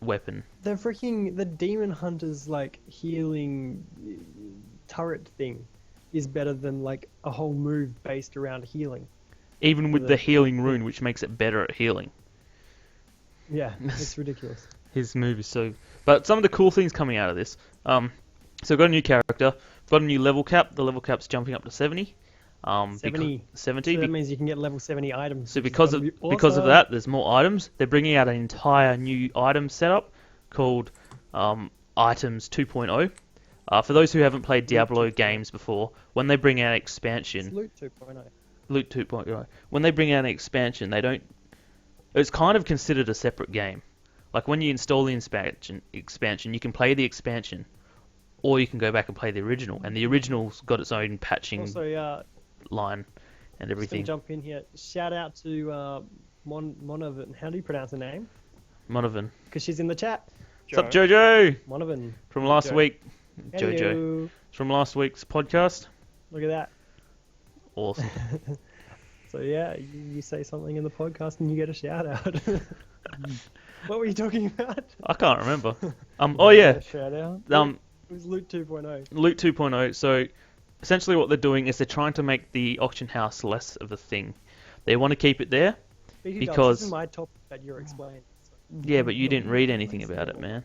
weapon. The demon hunter's like healing turret thing is better than like a whole move based around healing. Even with The- the healing rune, which makes it better at healing. Yeah, it's ridiculous. His move is so... But some of the cool things coming out of this. So we've got a new character. We've got a new level cap. The level cap's jumping up to 70. 70. 70. So that means you can get level 70 items. So which is because gonna of be because of awesome. that, there's more items. They're bringing out an entire new item setup called Items 2.0. For those who haven't played Diablo games before, when they bring out It's expansion, loot 2.0. Loot 2.0, when they bring out an expansion, they don't. It's kind of considered a separate game. Like when you install the expansion, you can play the expansion, or you can go back and play the original. And the original's got its own patching Also, line and just gonna everything. jump in here. Shout out to Monovan. How do you pronounce her name? Monovan. Because she's in the chat. What's up, Jojo? Monovan. From last Jojo. week. Jojo. Hello. It's from last week's podcast. Look at that. Awesome. So yeah, you say something in the podcast and you get a shout out. What were you talking about? I can't remember. Oh yeah. Shout out. It was Loot 2.0. Loot 2.0. So essentially what they're doing is they're trying to make the auction house less of a thing. They want to keep it there. Speaking Because- of, this is my topic that you're explaining. So. Yeah, but you didn't read anything about it, man.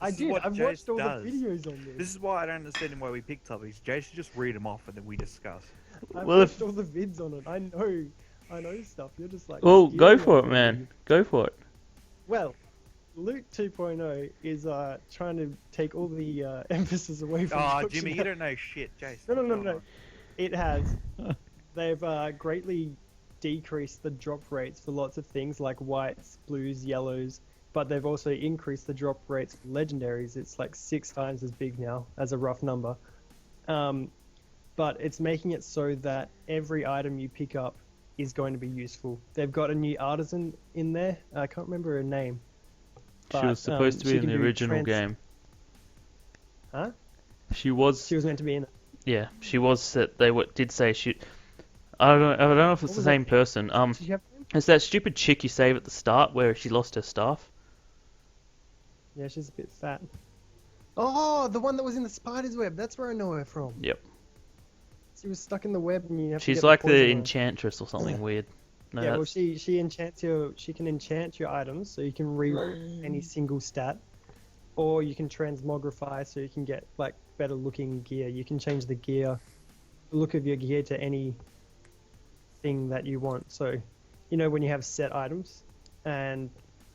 I This is did. what I've Jace watched all does. the videos on This this. is why I don't understand why we pick topics. Jay should just read them off and then we discuss. I've Well, watched if- all the vids on it. I know stuff. You're just like. Well, go stealing for it, from man. me. Go for it. Well, Loot 2.0 is trying to take all the emphasis away from. Oh, the auction Jimmy, you house. don't know shit, Jason. No. It has. They've greatly decreased the drop rates for lots of things like whites, blues, yellows, but they've also increased the drop rates for legendaries. It's like 6 times as big now, as a rough number. But it's making it so that every item you pick up is going to be useful. They've got a new artisan in there. I can't remember her name. She was supposed to be she in can the do original game. Huh? She was. She was meant to be in it. Yeah, she was. They did say she. I don't know if it's What the was that same name? person. Did you have her name? It's that stupid chick you save at the start where she lost her staff. Yeah, she's a bit fat. Oh, the one that was in the spider's web. That's where I know her from. Yep. She was stuck in the web, and you have to She's get like the poison the on her. enchantress or something weird. No, Yeah, well, that's- she enchants your. She can enchant your items, so you can reroll any single stat, or you can transmogrify, so you can get like better looking gear. You can change the gear, the look of your gear to any thing that you want. So, you know, when you have set items, and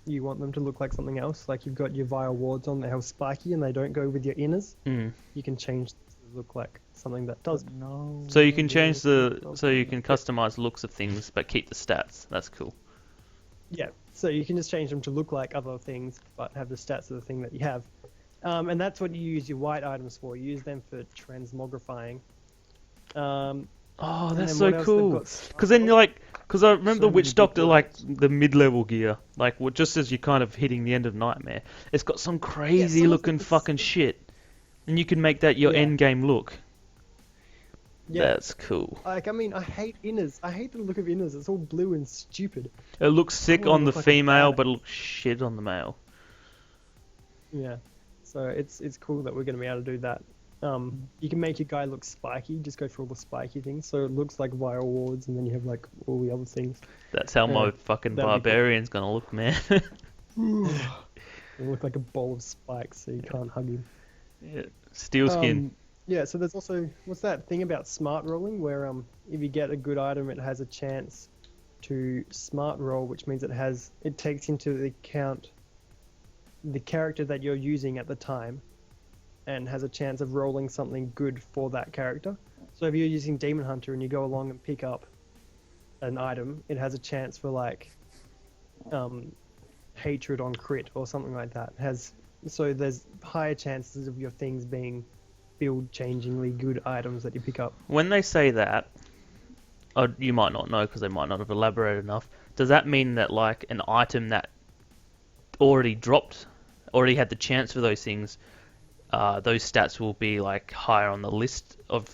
you want them to look like something else, like you've got your vile wards on that have spiky and they don't go with your inners, Mm. you can change to look like something that does. No. So you can change so you can customize looks of things, but keep the stats. That's cool. Yeah, so you can just change them to look like other things, but have the stats of the thing that you have. And that's what you use your white items for. You use them for transmogrifying. Oh, and that's then so what else they've cool. got? Because then you're like, because I remember So Witch many Doctor good like ones. the mid-level gear, like just as you're kind of hitting the end of Nightmare, it's got some crazy some of looking it's- fucking shit, and you can make that your Yeah. end game look. Yeah, That's cool. like I mean, I hate inners. I hate the look of inners. It's all blue and stupid. It looks sick wanna on the look like a female, badass. but it looks shit on the male. Yeah, so it's cool that we're gonna be able to do that. You can make your guy look spiky. Just go for all the spiky things, so it looks like vile wards, and then you have like all the other things. That's how my Yeah, fucking that'd be cool. barbarian's gonna look, man. It look like a bowl of spikes, so you can't hug him. Yeah. Steel skin. Yeah, so there's also what's that thing about smart rolling where if you get a good item it has a chance to smart roll, which means it takes into account the character that you're using at the time and has a chance of rolling something good for that character. So if you're using Demon Hunter and you go along and pick up an item, it has a chance for like hatred on crit or something like that. So there's higher chances of your things being build-changingly good items that you pick up. When they say that, you might not know because they might not have elaborated enough. Does that mean that like an item that already dropped, already had the chance for those things, those stats will be like higher on the list of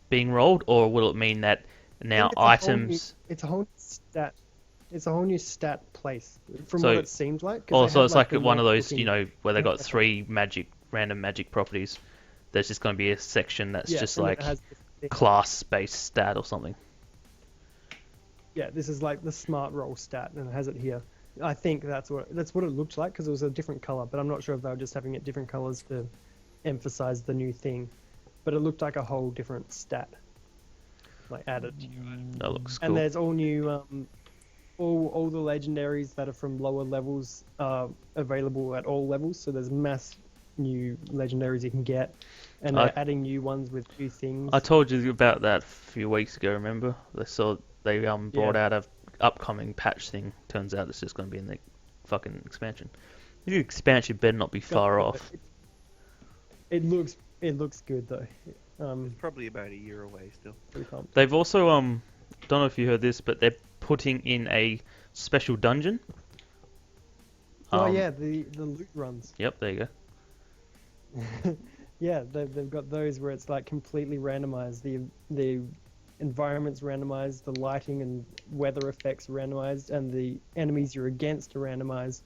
being rolled, or will it mean that now items? It's a whole new stat. It's a whole new stat place from So- what it seems like. 'cause Oh, they so have, it's like the one of normal those, looking- where they got Yeah. 3 random magic properties. There's just going to be a section that's Yeah, just and it like has this- class-based stat or something. Yeah, this is like the smart roll stat, and it has it here. I think that's what it looked like because it was a different color, but I'm not sure if they were just having it different colors to emphasize the new thing. But it looked like a whole different stat, like added to you. That looks cool. And there's all new, all the legendaries that are from lower levels are available at all levels. So there's mass new legendaries you can get, and they're adding new ones with new things. I told you about that a few weeks ago. Remember? They brought out a upcoming patch thing. Turns out it's just going to be in the fucking expansion. The expansion better not be far off. It looks good though. It's probably about a year away still. Pretty pumped. They've also don't know if you heard this, but they're putting in a special dungeon. Oh yeah, the loot runs. Yep, there you go. Yeah, they've got those where it's like completely randomized. The environment's randomized, the lighting and weather effects randomized, and the enemies you're against are randomized.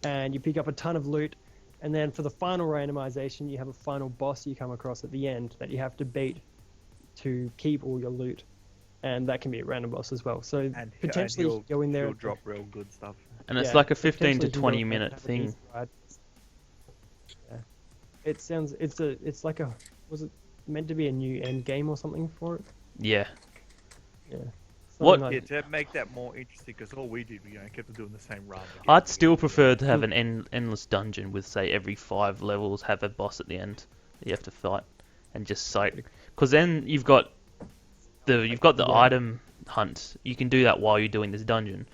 And you pick up a ton of loot, and then for the final randomization, you have a final boss you come across at the end that you have to beat to keep all your loot. And that can be a random boss as well. So And potentially he'll go in there. he'll drop real good stuff. And it's Yeah, like a 15 to potentially you can 20 go and minute have an thing. easy ride. Yeah. It sounds it's like a was it meant to be a new end game or something for it? Yeah. Yeah. What- Something Yeah, like- to make that more interesting, because all we did, kept doing the same run. again I'd and still again. prefer to have an endless dungeon with, say, every 5 levels have a boss at the end that you have to fight, and just like, because then you've got the Yeah. item hunt. You can do that while you're doing this dungeon,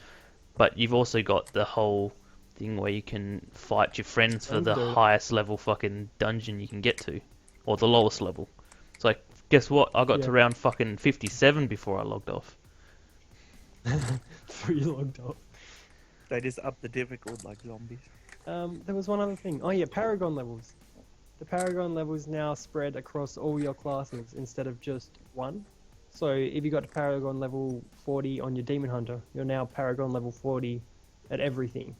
but you've also got the whole thing where you can fight your friends for the Understood. highest level fucking dungeon you can get to, or the lowest level. It's like, guess what? I got Yeah. to round fucking 57 before I logged off. before you logged off. They just up the difficult like zombies. There was one other thing. Oh yeah, Paragon levels. The Paragon levels now spread across all your classes instead of just one. So if you got to Paragon level 40 on your Demon Hunter, you're now Paragon level 40 at everything.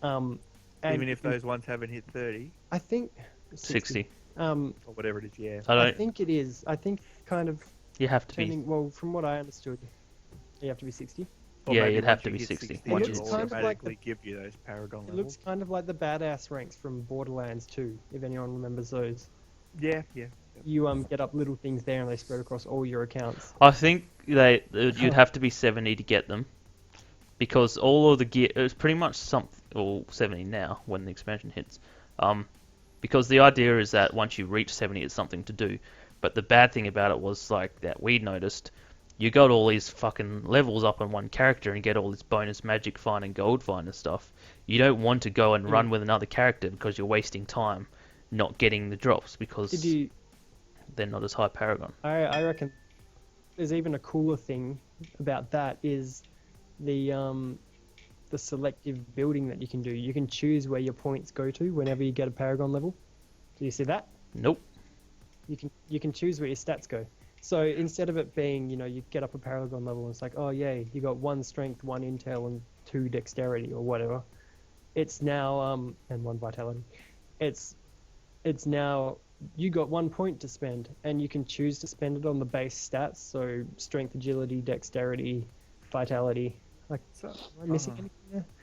And Even if those ones haven't hit 30 I think 60. or whatever it is, yeah. I I don't. think it is. I think kind of You have to be. turning. Well, from what I understood, you have to be 60. Or Yeah, maybe you'd have once to you be hit 60. It Once will you- kind of like automatically give you those Paragon It levels. looks kind of like the badass ranks from Borderlands 2, if anyone remembers those. Yeah, yeah. You get up little things there and they spread across all your accounts. I think you'd have to be 70 to get them, because all of the gear it's pretty much 70 now when the expansion hits. Because the idea is that once you reach 70, it's something to do. But the bad thing about it was like that we noticed. You got all these fucking levels up on one character and get all this bonus magic find and gold find and stuff. You don't want to go and run with another character because you're wasting time not getting the drops because Did you? they're not as high Paragon. I reckon there's even a cooler thing about that is the selective building that you can do. You can choose where your points go to whenever you get a Paragon level. Do you see that? Nope. You can choose where your stats go. So instead of it being, you get up a Paragon level and it's like, oh yay, you got 1 strength, 1 intel, and 2 dexterity or whatever. It's now and 1 vitality. It's now you got 1 point to spend, and you can choose to spend it on the base stats. So strength, agility, dexterity, vitality. Like, So, am I missing anything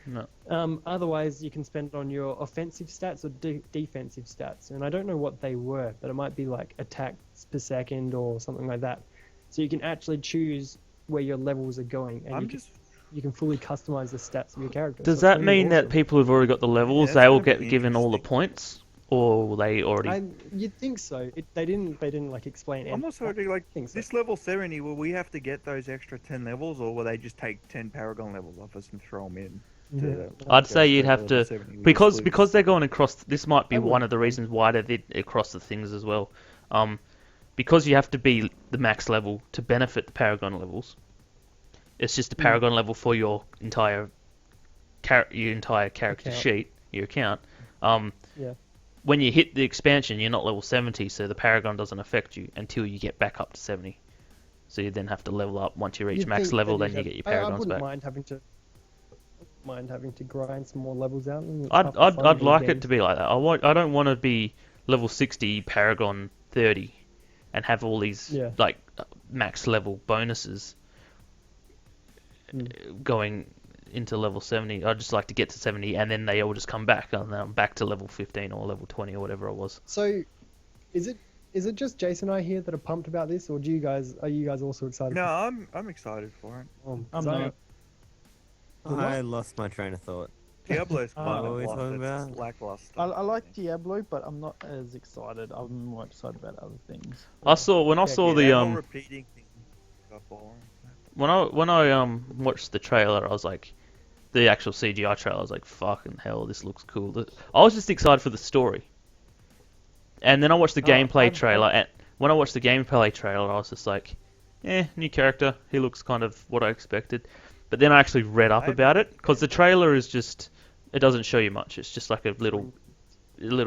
there? No. Otherwise, you can spend it on your offensive stats or defensive stats. And I don't know what they were, but it might be like attacks per second or something like that. So you can actually choose where your levels are going, and you can fully customize the stats of your character. Does So it's that pretty mean that awesome. people who've already got the levels, that's they will gonna get be given all the interesting. points, or will they already? You'd think so. They didn't like explain. I'm any- also wondering, like, think so. this level 70, will we have to get those extra 10 levels, or will they just take 10 Paragon levels off us and throw them in? Yeah. I'd say you'd have to, because because they're going across. This might be I one would. of the reasons why they did across the things as well. Because you have to be the max level to benefit the Paragon levels. It's just a Paragon level for your entire character Account. sheet, your account. Yeah. when you hit the expansion, you're not level 70, so the Paragon doesn't affect you until you get back up to 70. So you then have to level up. Once you reach You'd max think level, that then you you'd get your have- I Paragons wouldn't back. mind having to grind some more levels out. And I'd up the fun of the like it games. to be like that. I don't want to be level 60 Paragon 30 and have all these Yeah. like max level bonuses going into level 70. I'd just like to get to 70 and then they all just come back and then I'm back to level 15 or level 20 or whatever it was. So, is it just Jason and I here that are pumped about this, or are you guys also excited? No, I'm excited for it. I'm not. I lost my train of thought. Diablo's Oh, kind what were we of talking lost about? its lackluster. I like Diablo, but I'm not as excited. I'm more excited about other things. I saw Yeah, whole repeating thing got boring. when I watched the trailer, I was like, the actual CGI trailer, I was like, fucking hell, this looks cool. I was just excited for the story. And then I watched the gameplay trailer, and when I watched the gameplay trailer, I was just like, new character. He looks kind of what I expected. But then I actually read up about it, because the trailer is just, it doesn't show you much. It's just like a little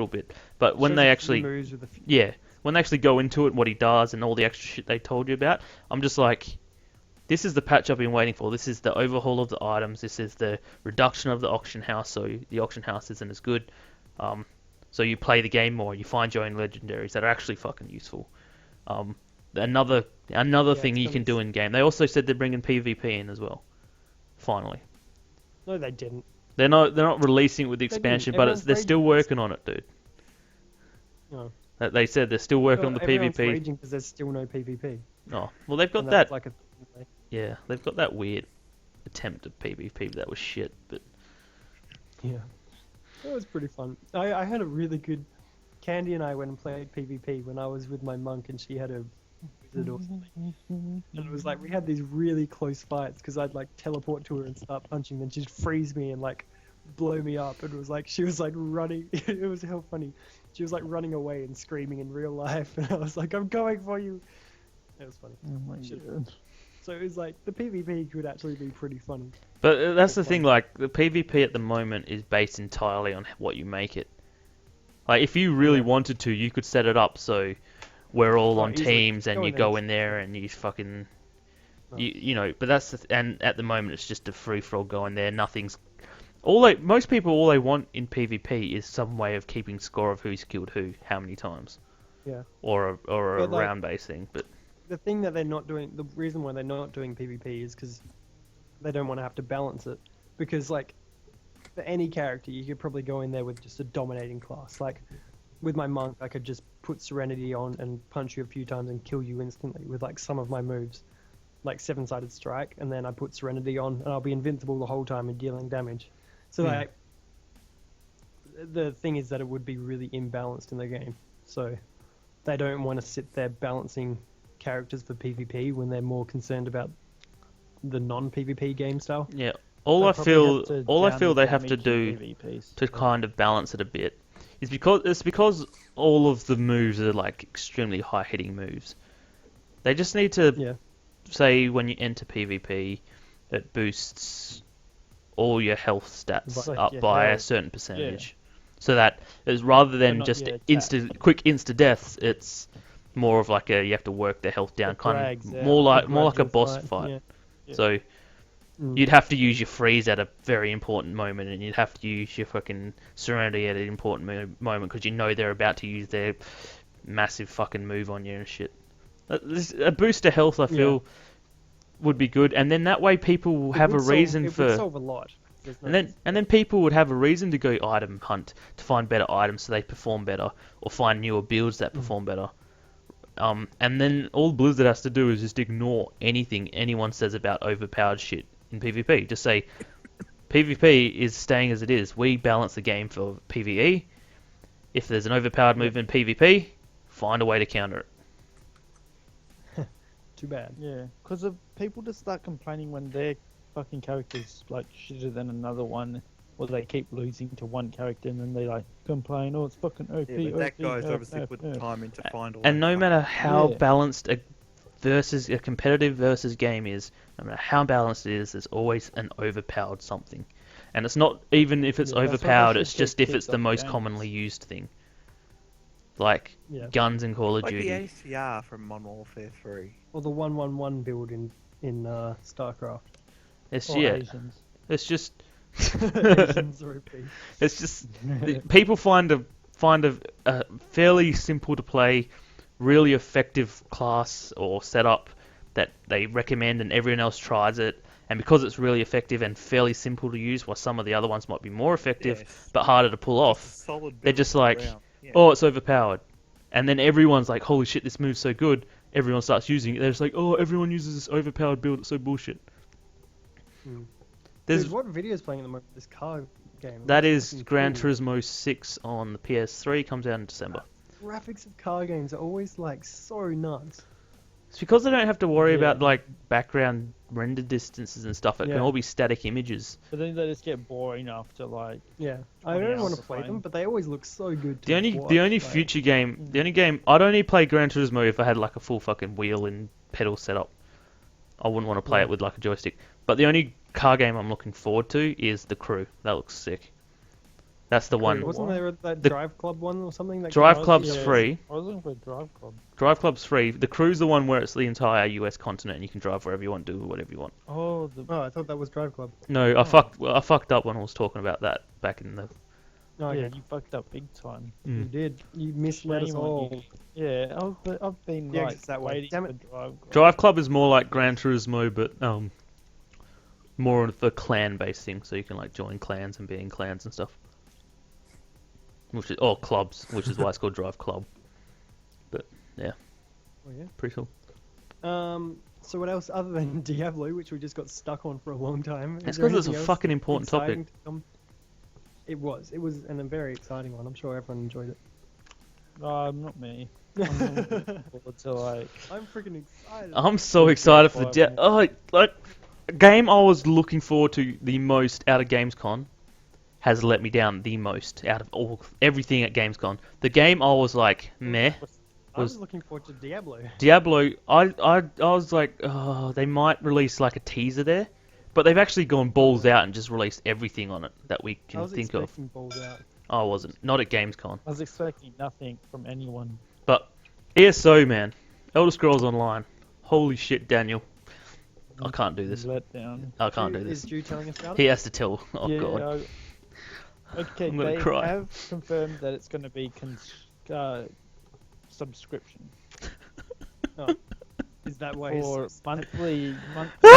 bit. But when they actually, when they actually go into it, what he does, and all the extra shit they told you about, I'm just like, this is the patch I've been waiting for. This is the overhaul of the items. This is the reduction of the auction house, so the auction house isn't as good. So you play the game more. You find your own legendaries that are actually fucking useful. Another thing you can do in game. They also said they're bringing PvP in as well. Finally, No, they didn't. they're not releasing it with the They didn't. expansion, but Everyone's they're still raging. working on it, dude. No. They said they're still working on the Everyone's PvP. raging because there's still no PvP. Oh, well they've got And that. that's like a Yeah, they've got that weird attempt at PvP that was shit, but yeah. That was pretty fun. I had a really good. Candy and I went and played PvP when I was with my monk and she had a wizard or something. And it was like we had these really close fights because I'd like teleport to her and start punching, then she'd freeze me and like blow me up. And it was like she was like running. It was hell funny. She was like running away and screaming in real life, and I was like, "I'm going for you." It was funny. Oh my god. So it was like the PvP could actually be pretty funny. But that's the thing, like, the PvP at the moment is based entirely on what you make it. Like, if you really wanted to, you could set it up so we're all on easily. teams and Go you in go there. in there and you fucking... No. You know, but that's... And at the moment, it's just a free-for-all going there. Nothing's... Most people, all they want in PvP is some way of keeping score of who's killed who, how many times. Yeah. Or a But, like, round-based thing, but... The thing that they're not doing, the reason why they're not doing PvP is because they don't want to have to balance it. Because, like, for any character, you could probably go in there with just a dominating class. Like, with my monk, I could just put Serenity on and punch you a few times and kill you instantly with, like, some of my moves. Like, 7-sided strike, and then I put Serenity on, and I'll be invincible the whole time and dealing damage. So, like, the thing is that it would be really imbalanced in the game. So, they don't want to sit there balancing characters for PvP when they're more concerned about the non-PvP game style. Yeah, all I feel they have to do to kind of balance it a bit is because all of the moves are like extremely high hitting moves. They just need to say when you enter PvP, it boosts all your health stats up by a certain percentage, so that it's rather than just quick insta deaths, it's more of like you have to work the health down, kind of more like a boss fight. Yeah. So you'd have to use your freeze at a very important moment, and you'd have to use your fucking Serenity at an important moment because you know they're about to use their massive fucking move on you and shit. A boost to health, I feel, would be good, and then that way people will have a reason it would solve a lot. and then people would have a reason to go item hunt to find better items so they perform better, or find newer builds that perform better. And then all Blizzard has to do is just ignore anything anyone says about overpowered shit in PvP. Just say, PvP is staying as it is. We balance the game for PvE. If there's an overpowered move in PvP, find a way to counter it. Too bad. Yeah, because of people just start complaining when their fucking character's like shitter than another one, or they keep losing to one character and then they like complain, oh it's fucking OP. Yeah, but that OP, guy's obviously OP, put OP. time in to find all And that no stuff. matter how Yeah. balanced a competitive versus game is, no matter how balanced it is, there's always an overpowered something. And it's not even if it's Yeah, that's why they overpowered, should it's just keep if it's the up most games. commonly used thing. like Yeah. guns in Call of Like the Duty. ACR from Modern Warfare 3. Or the 111 build in StarCraft. It's Or yeah, Asians. it's just Asians repeat. it's just people find a fairly simple to play, really effective class or setup that they recommend, and everyone else tries it. And because it's really effective and fairly simple to use, while some of the other ones might be more effective Yes. but harder to pull Just a off, solid they're build just all like, round. Yeah. oh, it's overpowered. And then everyone's like, holy shit, this move's so good. Everyone starts using it. They're just like, oh, everyone uses this overpowered build. It's so bullshit. Hmm. There's Dude, what video is playing at the moment? This car game. that It looks is fucking Gran cool. Turismo 6 on the PS3. Comes out in December. Graphics of car games are always like so nuts. It's because they don't have to worry Yeah. about like background render distances and stuff. It can Yeah. all be static images. But then they just get boring after like. Yeah, I 20 don't want hours to of play them, playing. but they always look so good. The only like, future game, the only game I'd only play Gran Turismo if I had like a full fucking wheel and pedal setup. I wouldn't want to play Yeah. it with like a joystick. But the only car game I'm looking forward to is The Crew. That looks sick. That's the one. Wasn't there that The- Drive Club one or something? That Drive came out? Club's Yeah. free. I was looking for a Drive Club. Drive Club's free. The Crew's the one where it's the entire US continent and you can drive wherever you want, do whatever you want. Oh, the Oh, I thought that was Drive Club. No, Oh. I fucked up when I was talking about that back in the. Oh, yeah, okay. you fucked up big time. You Mm. did. You misled us Shame on all. you. Yeah, I've been Yeah, like it's that way. waiting Damn for it. Drive Club. Drive Club is more like Gran Turismo, but more of a clan-based thing, so you can like join clans and be in clans and stuff. Which is clubs, which is why it's called Drive Club. Oh, yeah. Pretty cool. So what else other than Diablo, which we just got stuck on for a long time? It's Is there because it's a anything else fucking important exciting topic. to come? It was, and a very exciting one. I'm sure everyone enjoyed it. Not me. I'm looking forward to like. I'm freaking excited. I'm so excited for the like a game I was looking forward to the most out of Gamescom has let me down the most out of everything at Gamescom. The game I was like meh. I was looking forward to Diablo. Diablo, I was like, oh, they might release like a teaser there, but they've actually gone balls out and just released everything on it that we I can was think of. expecting Balls Out. I wasn't, not at Gamescom. I was expecting nothing from anyone. But ESO, man, Elder Scrolls Online. Holy shit, Daniel. I can't do this. Let down. I can't do Is this. Drew telling us about He it? has to tell. Oh yeah, god. okay, I'm gonna they cry. have confirmed that it's going to be subscription Is that why he's for monthly US.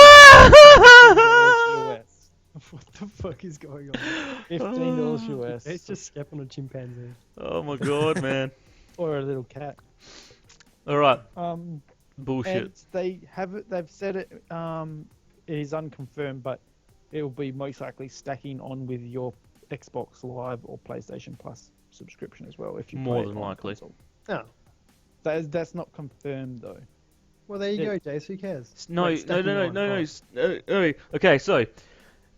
What the fuck is going on? $15 US. It's just step on a chimpanzee. Oh my god, man. Or a little cat. Alright, And bullshit. they've said it. It is unconfirmed, but it will be most likely stacking on with your Xbox Live or PlayStation Plus subscription as well. If you More play it than on likely. console. Oh. That's not confirmed though. Well, there you Yeah. go, Jace. Who cares? No, Like, no, stacking no, on no, no, costs. no. Okay, so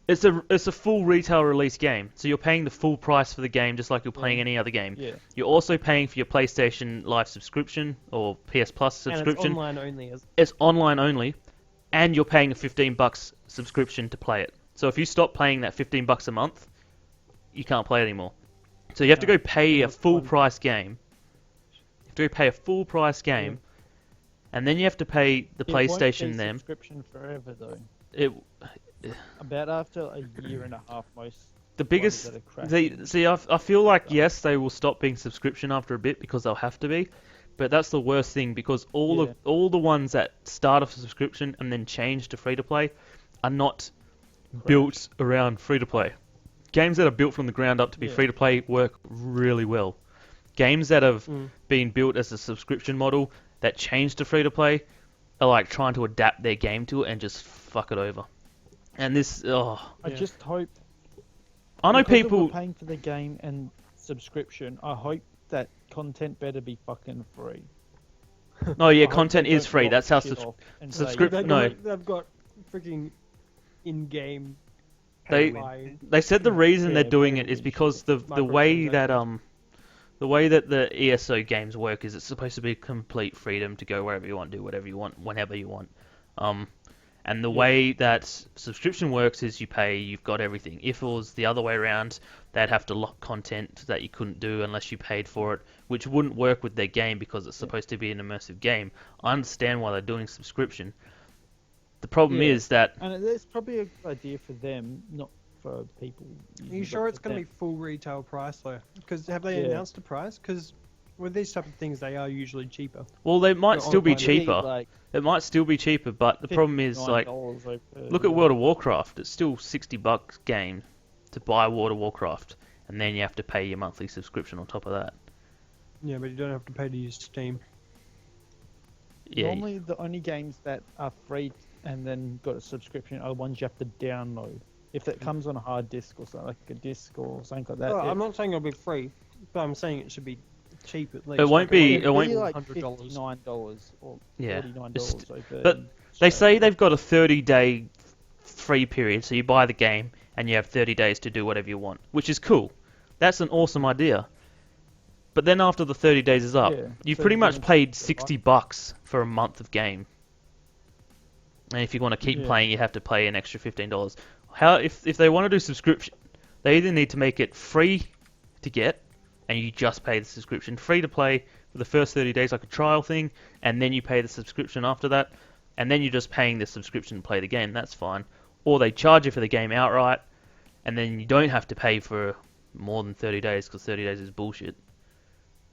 it's a full retail release game. So you're paying the full price for the game, just like you're playing any other game. Yeah. You're also paying for your PlayStation Live subscription or PS Plus And it's subscription. online only. It's online only, and you're paying a $15 subscription to play it. So if you stop paying that $15 a month, you can't play it anymore. So you have to go pay a That's full fun. price game. You have to go pay a full price game, and then you have to pay the It won't be PlayStation them. subscription forever though. It About after a year and a half, most the ones biggest. that are cracking. I feel like yes, they will stop being subscription after a bit because they'll have to be, but that's the worst thing because Yeah. all the ones that start off a subscription and then change to free to play are not built around free to play. Games that are built from the ground up to be Yeah. free to play work really well. Games that have Mm. been built as a subscription model that change to free to play are like trying to adapt their game to it and just fuck it over. And this, I Yeah. just hope. I know because we're people. paying for the game and subscription. I hope that content better be fucking free. Oh yeah, I hope content they is don't free. drop That's how shit off and subscrip- say, no. They've got freaking in-game. They- buy. They said the reason they're Yeah, doing very it is niche. because the way that Microtransactions. the way that the ESO games work is it's supposed to be complete freedom to go wherever you want, do whatever you want, whenever you want. And the way that subscription works is you pay, you've got everything. If it was the other way around, they'd have to lock content that you couldn't do unless you paid for it, which wouldn't work with their game because it's supposed to be an immersive game. I understand why they're doing subscription. The problem is that and it's probably a good idea for them, not for people. Are you sure it's going to be full retail price though? Because have they announced a price? Because with these type of things, they are usually cheaper. well, they might still be online, cheaper. Like It might still be cheaper, but the problem is like, $59 over, look at World of Warcraft. It's still $60 game to buy World of Warcraft, and then you have to pay your monthly subscription on top of that. Yeah, but you don't have to pay to use Steam. Yeah, Normally, the only games that are free and then got a subscription are the ones you have to download. If it comes on a hard disk or something, like a disc or something like that. Oh, I'm not saying it'll be free, but I'm saying it should be cheap at least. It won't be- it'll won't- be like $100. $59 or Yeah, $49 over. but in they Australia. say they've got a 30-day free period, so you buy the game and you have 30 days to do whatever you want, which is cool. That's an awesome idea. But then after the 30 days is up, Yeah, you've so pretty you much can paid skip it, $60 for a month of game. And if you want to keep Yeah. playing, you have to pay an extra $15. If they want to do subscription, they either need to make it free to get, and you just pay the subscription, free to play for the first 30 days like a trial thing, and then you pay the subscription after that, and then you're just paying the subscription to play the game. That's fine. Or they charge you for the game outright, and then you don't have to pay for more than 30 days because 30 days is bullshit.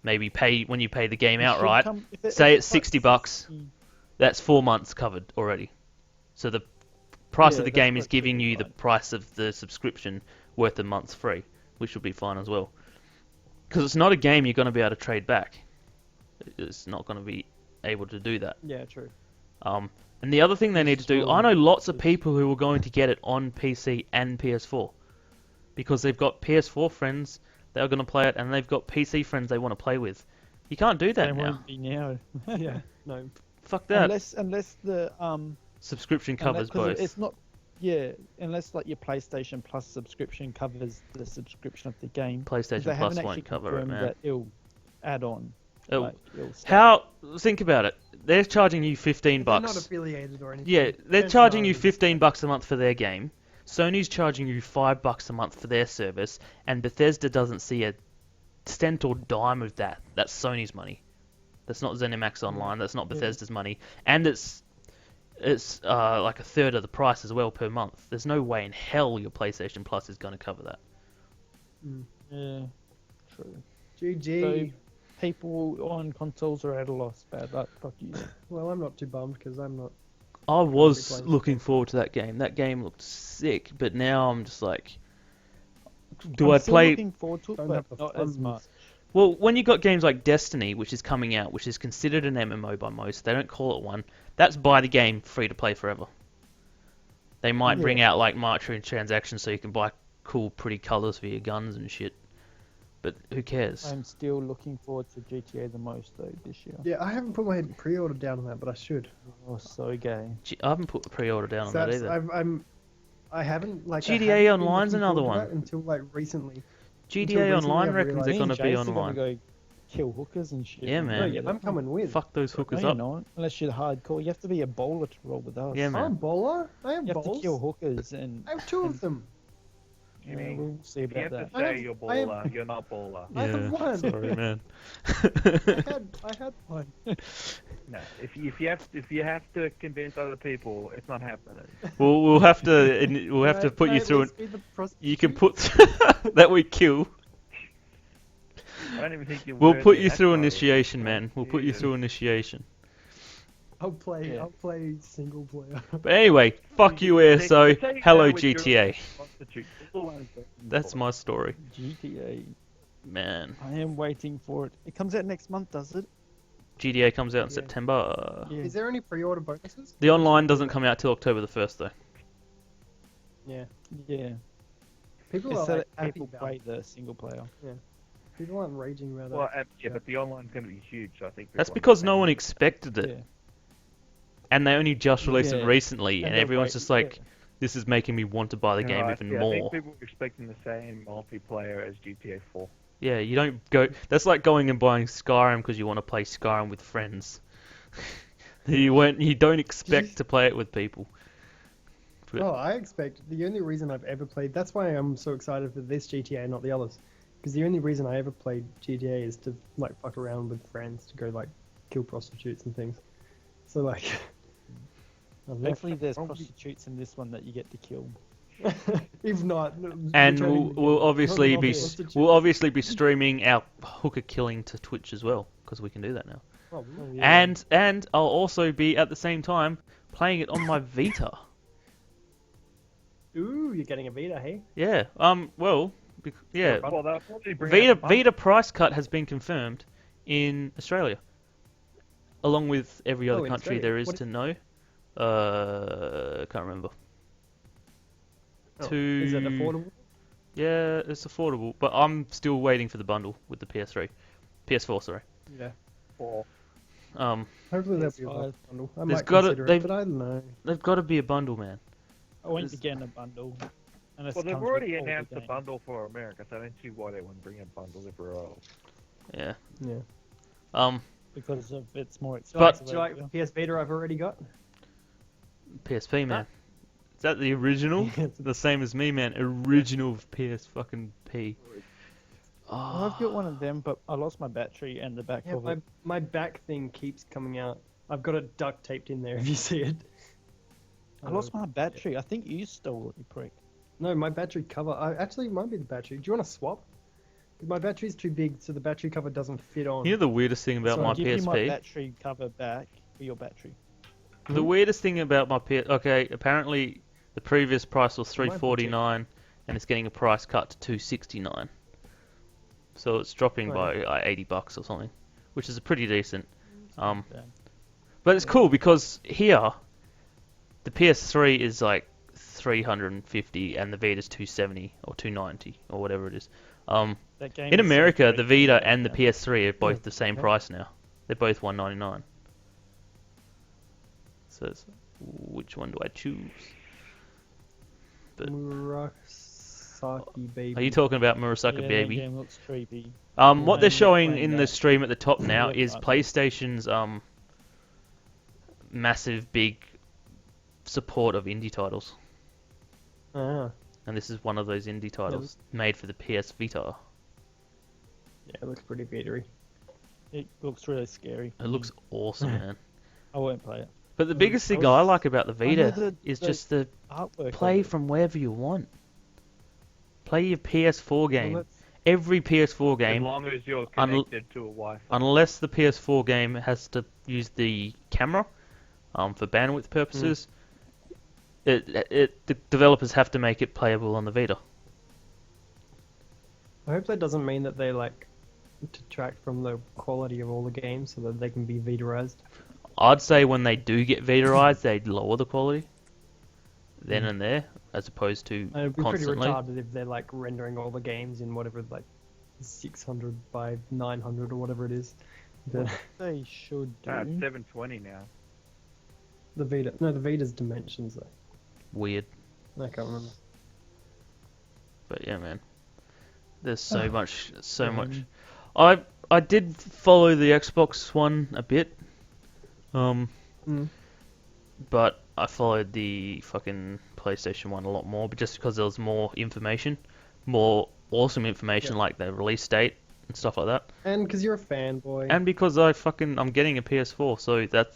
Maybe pay when you pay the game It should outright. come- Say if it's like $60. 60 That's 4 months covered already. So the price Yeah, of the that's game is what giving should be you the fine. price of the subscription worth a month's free, which will be fine as well. Because it's not a game you're going to be able to trade back. It's not going to be able to do that. Yeah, true. And the other thing they need to do, I know lots of people who are going to get it on PC and PS4. Because they've got PS4 friends that are going to play it, and they've got PC friends they want to play with. You can't do that They now. won't be now. Yeah, no. Fuck that. Unless the Subscription covers 'cause both. It's not. Yeah, unless like your PlayStation Plus subscription covers the subscription of the game. 'Cause PlayStation they Plus haven't won't actually cover it, confirmed man. that it'll add on. It'll- Like, it'll stack. How? Think about it. They're charging you $15. They're not affiliated or anything. Yeah, they're Chances charging are you it's- $15 a month for their game. Sony's charging you $5 a month for their service, and Bethesda doesn't see a cent or dime of that. That's Sony's money. That's not ZeniMax Online. That's not Bethesda's money, and it's like a third of the price as well per month. There's no way in hell your PlayStation Plus is going to cover that. Yeah, true. GG. People on consoles are at a loss. Bad luck. Fuck you. Well, I'm not too bummed because I'm not. I was playing looking forward to that game. That game looked sick, but now I'm just like, do I'm I still play? looking forward to it, Don't but have the not as funds. much. Well, when you got games like Destiny, which is coming out, which is considered an MMO by most, they don't call it one. That's buy the game, free to play forever. They might bring out like microtransactions so you can buy cool, pretty colors for your guns and shit. But who cares? I'm still looking forward to GTA the most though this year. Yeah, I haven't put my pre-order down on that, but I should. Oh, so gay. I haven't put the pre-order down on that That's- either. I haven't like. GTA I haven't been Online's looking another forward to one. that until like recently. GTA recently Online I've reckons realised- they're Me going and to be Jace are online. gonna go kill hookers and shit. Yeah, and man. go get I'm it. coming with. Fuck those No, hookers you're up. not. Unless you're hardcore. You have to be a bowler to roll with us. Yeah, I'm a man. bowler. I have You have balls. to kill hookers and I have two of them. You mean, we'll see you about have to that. I have- say you're I have- baller, you're not baller. I have Yeah, one. sorry, man. I had one. No, if you have to convince other people, it's not happening. we'll have to put Can I you at through. least be the You can prostitute? put that we kill. I don't even think you're We'll worthy put of you that through title. initiation, man. We'll put you Jesus. through initiation. I'll play. Yeah. I'll play single player. But anyway, fuck you, Take- ASO. take Hello, that with your GTA. prostitute. All I'm saying. That's my story, GTA. man. I am waiting for it. It comes out next month, does it? GTA comes out in Yeah. September. Yeah. Is there any pre-order bonuses? The online doesn't come out till October the 1st, though. Yeah. Yeah. People It's are so like, that happy people about play it. the single player. People aren't raging about Well, that. yeah, but the online's going to be huge. So I think. That's people because no understand one that. expected it. Yeah. And they only just released it Yeah. recently, and they'll everyone's wait- just like, yeah. this is making me want to buy the game No, even I more. think people were expecting the same multiplayer as GTA 4. Yeah, you don't go. That's like going and buying Skyrim because you want to play Skyrim with friends. You don't expect to play it with people. to it. Oh, I expect the only reason I've ever played. That's why I'm so excited for this GTA and not the others. Because the only reason I ever played GTA is to like fuck around with friends, to go like kill prostitutes and things. So like, I've never- Hopefully, there's prostitutes in this one that you get to kill. if not, And returning the we'll game. obviously Not be prostitutes. we'll obviously be streaming our hooker killing to Twitch as well, because we can do that now. Oh, And I'll also be at the same time playing it on my Vita. ooh, you're getting a Vita, hey? Yeah. Well, yeah. Well, they'll probably bring out the bundle. Vita price cut has been confirmed in Australia, along with every other in country Australia. there is What to know. Can't remember. Oh, To Is it affordable? Yeah, it's affordable, but I'm still waiting for the bundle with the PS4, sorry. Yeah. Or Hopefully there'll be a PS5. bundle. I There's might gotta- consider they've- it, but I don't know. They've got to be a bundle, man. I went to There's- get a bundle. And it well, they've comes with already all the announced the games. bundle for America, so I don't see why they wouldn't bring a bundle everywhere else. Yeah. Yeah. Because of it's more But- expensive. Do you like the PS Vita I've already got? PSP, man. Is that the original? The same as me, man. Original PS fucking P. Well, I've got one of them, but I lost my battery and the back Yeah, of it. my back thing keeps coming out. I've got it duct taped in there if you see it. I lost my battery. I think you stole it, you prick. No, my battery cover. Actually, it might be the battery. Do you want to swap? 'Cause my battery's too big, so the battery cover doesn't fit on. You know the weirdest thing about So my I'll give you my PSP? battery cover back for your battery. The weirdest thing about my Okay, apparently the previous price was $349, and it's getting a price cut to $269. So it's dropping Oh, by like $80 or something, which is pretty decent. Damn. But it's cool because here, the PS3 is like 350 and the Vita's 270 or 290 or whatever it is. That game In is so America, the great. Vita and the Yeah. PS3 are both the same Yeah. price now. They're both $199. So which one do I choose? But- Murasaki baby. Are you talking about Murasaki Yeah, that Baby? game looks creepy. What they're I'm showing playing in the that. stream at the top now Look is like it. PlayStation's massive big support of indie titles, Ah, and this is one of those indie titles made for the PS Vita. yeah, it looks pretty Vita-y. It looks really scary. It looks awesome, man. I won't play it. But the biggest thing I like about the Vita is just the Artwork. play of it. from wherever you want. Play your PS4 game. Well, Every PS4 As game, long as you're Unl- connected to a Wi-Fi. unless the PS4 game has to use the camera for bandwidth purposes, the developers have to make it playable on the Vita. I hope that doesn't mean that they like detract from the quality of all the games so that they can be Vita-ized. I'd say when they do get Vita-ized, they lower the quality then and there, as opposed to And it'd be pretty constantly. retarded if they're like rendering all the games in whatever like 600 by 900 or whatever it is. The, They should do. It's 720 now. the Vita, no, the Vita's dimensions though. Weird, I can't remember. but yeah, man. There's so much. Um, I did follow the Xbox one a bit, but I followed the fucking PlayStation one a lot more, but just because there was more information, more awesome information like the release date and stuff like that, And because you're a fanboy. and because I'm getting a PS4, so I've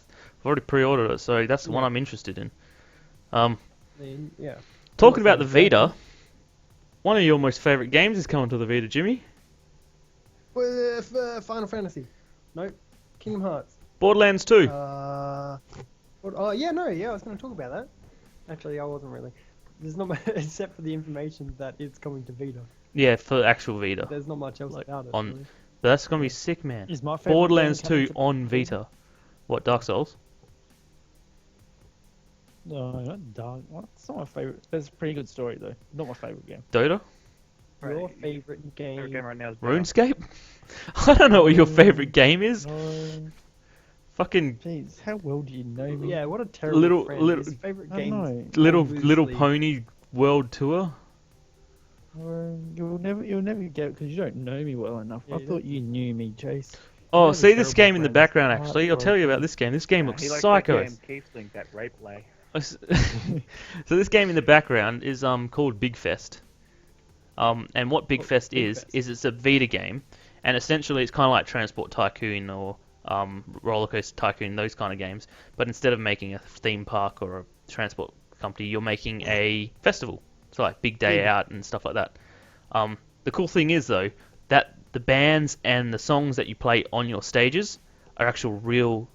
already pre-ordered it, so that's the one Yeah. I'm interested in. Yeah. Talking Not about the so bad. Vita, one of your most favorite games is coming to the Vita, Jimmy. Final Fantasy. Nope. Kingdom Hearts. Borderlands 2. Oh yeah, no, yeah, I was going to talk about that. Actually, I wasn't really. There's not much, except for the information that it's coming to Vita. Yeah, for actual Vita. There's not much else Like, about it. on- really. But that's gonna be sick, man. Is my favorite Borderlands game coming 2 to- on Vita. What, Dark Souls? No, not Dark. It's not my favorite. It's a pretty good story though. Not my favorite game. Dota? Your Right. favorite game? Favorite game right now is better. RuneScape? I don't know what your favorite game is. No, Fucking jeez, how well do you know me? Yeah, what a terrible Little- friend. little- His favorite I game. know. Little Obviously. Pony World Tour. You'll never get it because you don't know me well enough. Yeah, I you thought you knew me, Chase. Oh, have a see this terrible game in the friend. background Oh, actually. I'll tell you about this game. This game Yeah, looks he likes psycho. That game, Keith Link, that rape play. So this game in the background is called Big Fest. And what Big Oh, Fest Big is Fest. it's a Vita game, and essentially it's kind of like Transport Tycoon or Roller Coaster Tycoon, those kind of games. But instead of making a theme park or a transport company, you're making a festival. So like Big Day Big. Out and stuff like that. The cool thing is though that the bands and the songs that you play on your stages are actual real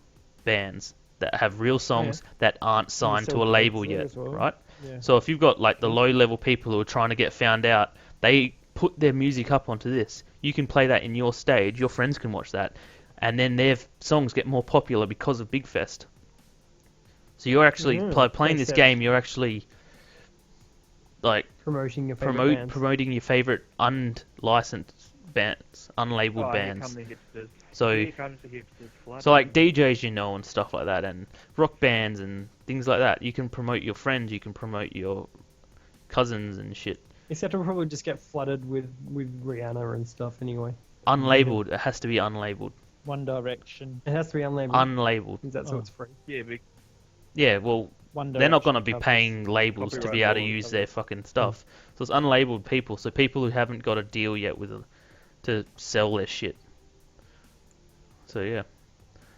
bands that have real songs that aren't signed to sell a label gigs there yet, as well. right? Yeah. So if you've got like the low level people who are trying to get found out, they put their music up onto this. You can play that in your stage, your friends can watch that, and then their songs get more popular because of Big Fest. So you're actually playing Makes this sense. game, you're actually like Promoting your favorite bands. promoting your favorite unlicensed bands, unlabeled Oh, here bands. come the hipsters. So Here comes the hipsters flooding. So like DJs, and stuff like that, and rock bands and things like that. You can promote your friends, you can promote your cousins and shit. Except it'll probably just get flooded with Rihanna and stuff anyway. Unlabeled. It has to be unlabeled. One Direction. It has to be unlabeled. Unlabeled. Is that so Oh. it's free? Yeah, but Yeah, well, One they're not Direction going to be covers- paying labels to be copyright able to laws use cover their it. fucking stuff. So it's unlabeled people. So people who haven't got a deal yet to sell their shit. So yeah.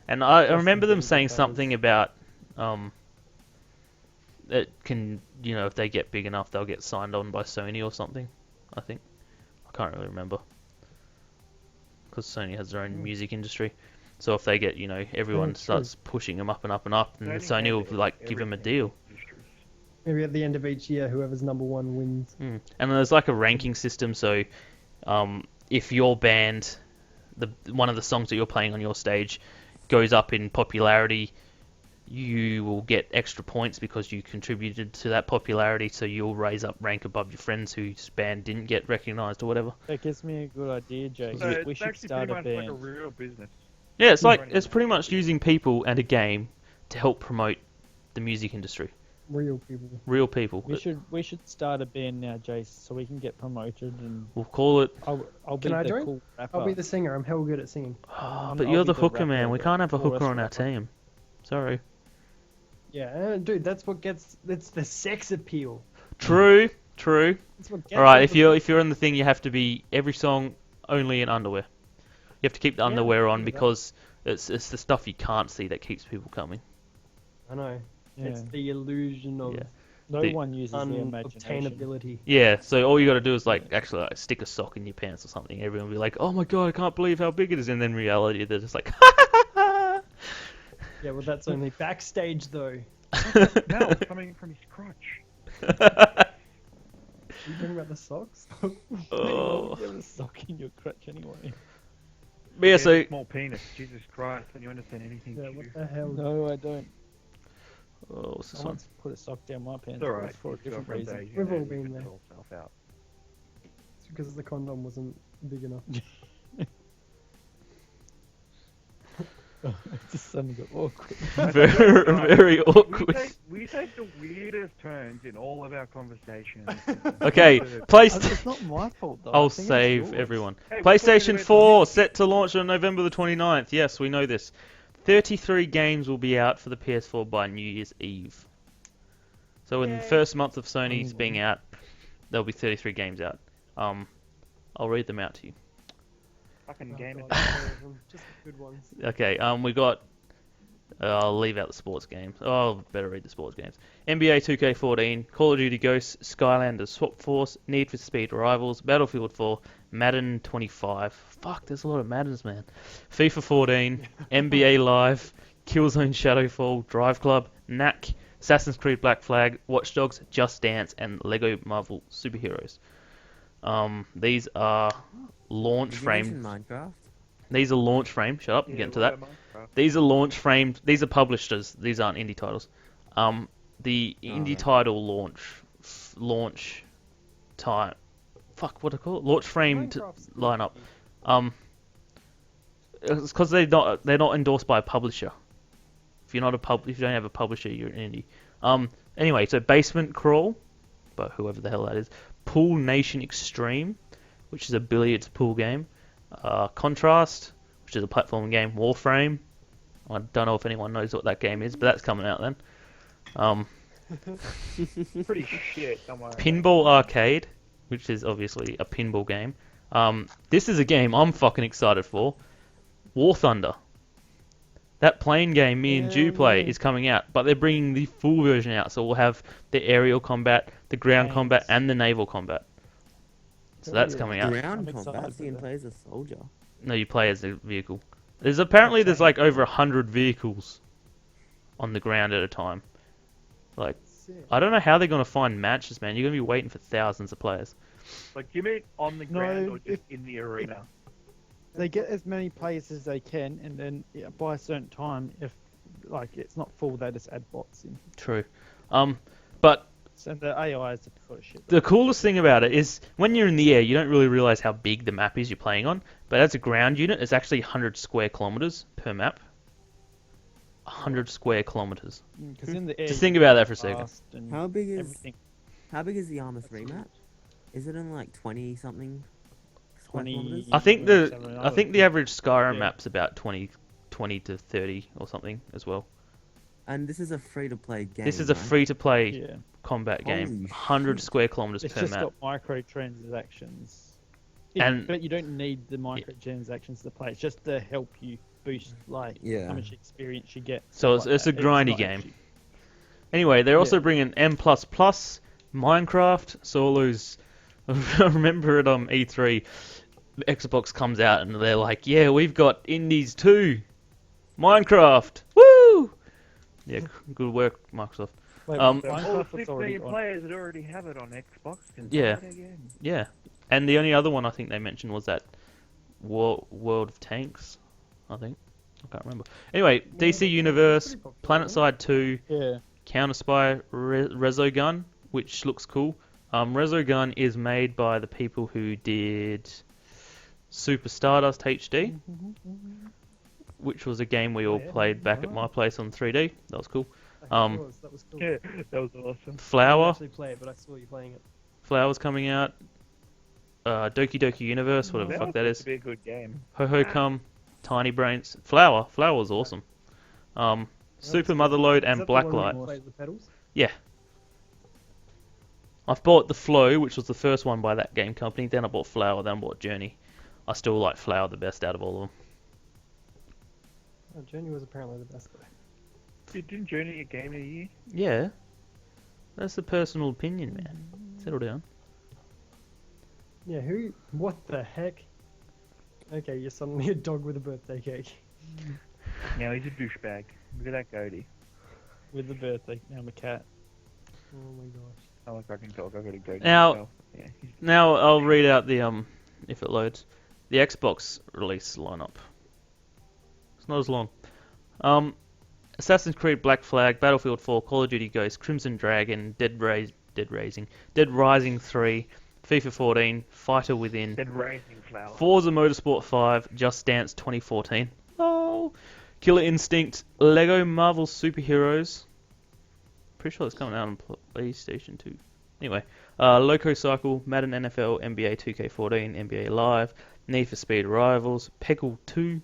And I That's remember them something saying because- something about it can, if they get big enough, they'll get signed on by Sony or something. I think. I can't really remember. Because Sony has their own music industry. So if they get, everyone true. starts pushing them up and up and up, and Sony will like give them a deal. Maybe at the end of each year, whoever's number one wins. And there's like a ranking system. So if your band, one of the songs that you're playing on your stage, goes up in popularity, you will get extra points because you contributed to that popularity. So you'll raise up rank above your friends whose band didn't get recognized or whatever. That gives me a good idea, Jay. So we it's should actually start pretty a much like a band. real business. Yeah, it's like Running it's that. pretty much using people and a game to help promote the music industry. Real people. Real people. We should start a band now, Jace, so we can get promoted and We'll call it. I'll be Can I the join? cool rapper. I'll be the singer. I'm hell good at singing. I'll But you're be the the hooker, man. rapper, We the can't have a chorus hooker on our rapper. team. Sorry. Yeah, dude, that's what gets. That's the sex appeal. True. That's what gets All right. people- If you're in the thing, you have to be every song only in underwear. You have to keep the Yeah, underwear I on can do that. because it's the stuff you can't see that keeps people coming. I know. Yeah. It's the illusion of Yeah. No the one uses their imagination. unobtainability. Yeah. So all you got to do is actually stick a sock in your pants or something. Everyone will be like, "Oh my god, I can't believe how big it is," and then in reality they're just like, Yeah, well, that's only backstage though. Now coming from his crotch. Are you talking about the socks? Oh. You have a sock in your crotch anyway. But yeah. So Small penis. Jesus Christ! Can you understand anything? Yeah, Stu? what the hell? No, I don't. what's this I one? once put a sock down my pants It's alright. but for a It's different girlfriend's reason. age, We've all you been can there. sort yourself out. It's because the condom wasn't big enough. It just suddenly got awkward. Very awkward. We take the weirdest turns in all of our conversations. Okay, It's not my fault though. I I'll think it's save yours. everyone. Hey, we're talking PlayStation about 4 set to launch on November the 29th. Yes, we know this. 33 games will be out for the PS4 by New Year's Eve. So in the first month of Sony's being out, there'll be 33 games out. I'll read them out to you. Fucking Oh, game God, it. all of them. Just the good ones. Okay, we got. I'll leave out the sports games. Oh, better read the sports games. NBA 2K14, Call of Duty Ghosts, Skylanders Swap Force, Need for Speed Rivals, Battlefield 4, Madden 25. Fuck, there's a lot of Maddens, man. FIFA 14, NBA Live, Killzone Shadowfall, Drive Club, Knack, Assassin's Creed Black Flag, Watch Dogs, Just Dance, and Lego Marvel Superheroes. These are launch Did you framed. mention Minecraft? These are launch framed. Shut up. Yeah, Get into what that. about Minecraft? These are launch framed. These are publishers. These aren't indie titles. The indie right. title launch time. Fuck, what do I call it? Launch framed Minecraft's good. lineup. It's because they're not endorsed by a publisher. If you don't have a publisher, you're an indie. Anyway, so Basement Crawl, but whoever the hell that is. Pool Nation Extreme, which is a billiards pool game. Contrast, which is a platform game. Warframe. I don't know if anyone knows what that game is, but that's coming out then. Pretty shit. Don't worry. Pinball Arcade, which is obviously a pinball game. This is a game I'm fucking excited for. War Thunder. That plane game me and Jew play is coming out, but they're bringing the full version out, so we'll have the aerial combat, the ground combat, and the naval combat. So that's coming out. Ground I'm combat. excited So you can for play as a soldier. No, you play as a vehicle. There's like over 100 vehicles on the ground at a time. Like, Sick. I don't know how they're gonna find matches, man. You're gonna be waiting for thousands of players. Like, you mean on the No, ground or if- just in the arena? They get as many players as they can, and then by a certain time, if like it's not full, they just add bots in. True. But So the AI is the sort of shit. the coolest thing about it is when you're in the air, you don't really realize how big the map is you're playing on. But as a ground unit, it's actually 100 square kilometers per map. 100 square kilometers. Because in the air, Just you think can about go that for a second. fast and How big is everything. the Armor 3 map? Is it in like 20 something? 20. I think the average Skyrim Yeah. map's about 20 to 30 or something as well. And this is a free-to-play game. This is a right? free-to-play Yeah, combat game. Holy 100 shit. square kilometers it's per just map. got microtransactions. And- But you don't need the microtransactions to play. It's just to help you boost like Yeah. how much experience you get. So stuff like it's a that. grindy not game. actually- Anyway, they're also Yeah. bringing M++, Minecraft, solos. I remember at E3, the Xbox comes out and they're like, yeah, we've got indies too. Minecraft. Woo! Yeah, good work, Microsoft. Wait, Um, So all Minecraft 6 is already million on. players that already have it on Xbox can Yeah. play it again. Yeah. And the only other one I think they mentioned was that World of Tanks, I think. I can't remember. Anyway, DC Universe, PlanetSide 2, Yeah. Counter-Spy, Resogun, which looks cool. Resogun is made by the people who did Super Stardust HD, which was a game we all yeah. played back at my place on 3D. That was cool. That was cool. Yeah, that was awesome. I didn't Flower, actually play it, but I saw you playing it. Flower's coming out. Doki Doki Universe, whatever the That fuck that was is. supposed to be a good game. Ho Ho Come, Tiny Brains, Flower was awesome. Super Motherload Is and that the one where Blacklight. you play the pedals? I've bought the Flow, which was the first one by that game company. Then I bought Flower. Then I bought Journey. I still like Flower the best out of all of them. Oh, Journey was apparently the best though. Didn't Journey get Game of the Year? Yeah, that's a personal opinion, man. Settle down. Yeah, who? What the heck? Okay, you're suddenly a dog with a birthday cake. No, he's a douchebag. Look at that goatee. With the birthday. Now I'm a cat. Oh my gosh. Oh, look, I can talk. I got a goatee. Now- myself. Yeah, he's Now I'll read out the if it loads, the Xbox release lineup. It's not as long. Assassin's Creed Black Flag, Battlefield 4, Call of Duty Ghosts, Crimson Dragon, Dead Rising 3, FIFA 14, Fighter Within, dead raising flower. Forza Motorsport 5, Just Dance 2014, oh, Killer Instinct, Lego Marvel Superheroes. Pretty sure it's coming out on PlayStation 2. Anyway, Loco Cycle, Madden NFL, NBA 2K14, NBA Live, Need for Speed Rivals, Peggle 2.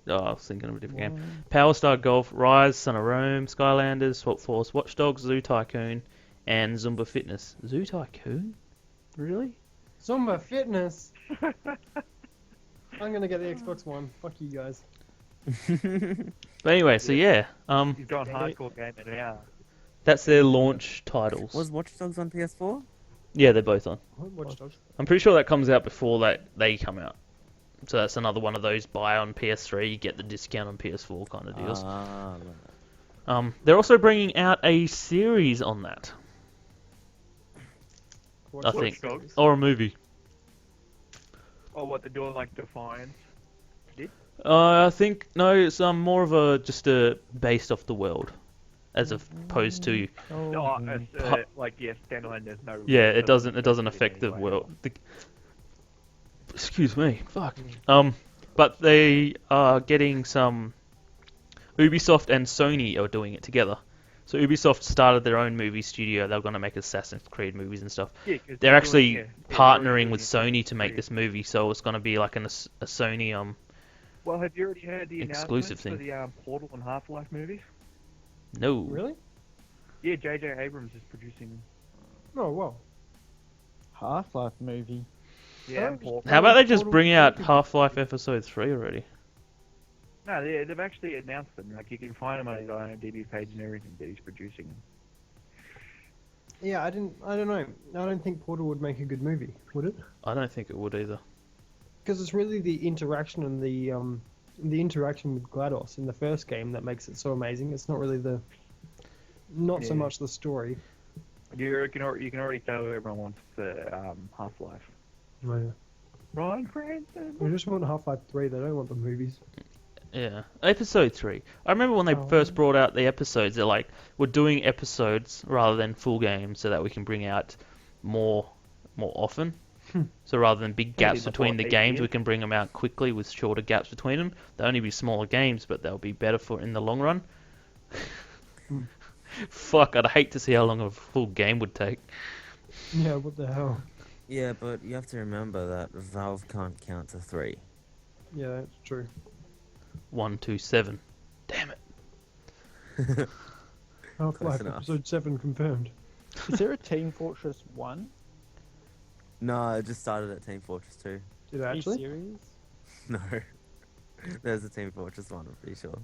Oh, I was thinking of a different game. Power Star Golf, Rise, Son of Rome, Skylanders, Swap Force, Watch Dogs, Zoo Tycoon, and Zumba Fitness. Zoo Tycoon? Really? Zumba Fitness! I'm gonna get the Xbox One. Fuck you guys. But anyway, so yeah, He's gone hardcore gamer now. that's their launch titles. Was Watch Dogs on PS4? Yeah, they're both on. Watch Dogs. I'm pretty sure that comes out before they come out. So that's another one of those buy on PS3, you get the discount on PS4 kind of deals. Right. They're also bringing out a series on that, Watch I Dogs think. series. or a movie. Oh, what they're doing like Defiance. I think no, it's more of a just a based off the world, as opposed to No, it's like yes, standalone. There's no. yeah, it doesn't affect the anyway. world. Excuse me, fuck. But they are getting some. Ubisoft and Sony are doing it together. So Ubisoft started their own movie studio. They're going to make Assassin's Creed movies and stuff. Yeah, 'cause They're actually already partnering doing with Assassin's Sony to make Creed. this movie, so it's going to be like a Sony Well, Well, have you already heard the Exclusive announcement for thing. the Portal and Half-Life movies? No. Really? Yeah, J.J. Abrams is producing. Oh well. Half-Life movie. Yeah, and Oh, Portal. How about they just Portal bring out could be- Half-Life Episode 3 already? No, they've actually announced them. Like, you can find them on his IMDb page and everything that he's producing them. Yeah, I don't know. I don't think Portal would make a good movie, would it? I don't think it would either. Because it's really the interaction and the interaction with GLaDOS in the first game that makes it so amazing. It's not really not so Yeah. much the story. You can already tell who everyone wants the Half-Life. Oh, yeah. Ron Cranston. We just want Half-Life 3. They don't want the movies. Yeah. Episode 3. I remember when they Oh. first brought out the episodes, they're like, we're doing episodes rather than full games so that we can bring out more often. So rather than big gaps the between the 4 games, years. we can bring them out quickly with shorter gaps between them. They'll only be smaller games, but they'll be better for in the long run. Fuck, I'd hate to see how long a full game would take. Yeah, what the hell? Yeah, but you have to remember that Valve can't count to 3. Yeah, that's true. 1, 2, 7. Damn it. Half-Life enough. Episode 7 confirmed. Is there a Team Fortress 1? No, it just started at Team Fortress 2. Did it Are you actually? serious? No. There's a Team Fortress 1, I'm pretty sure.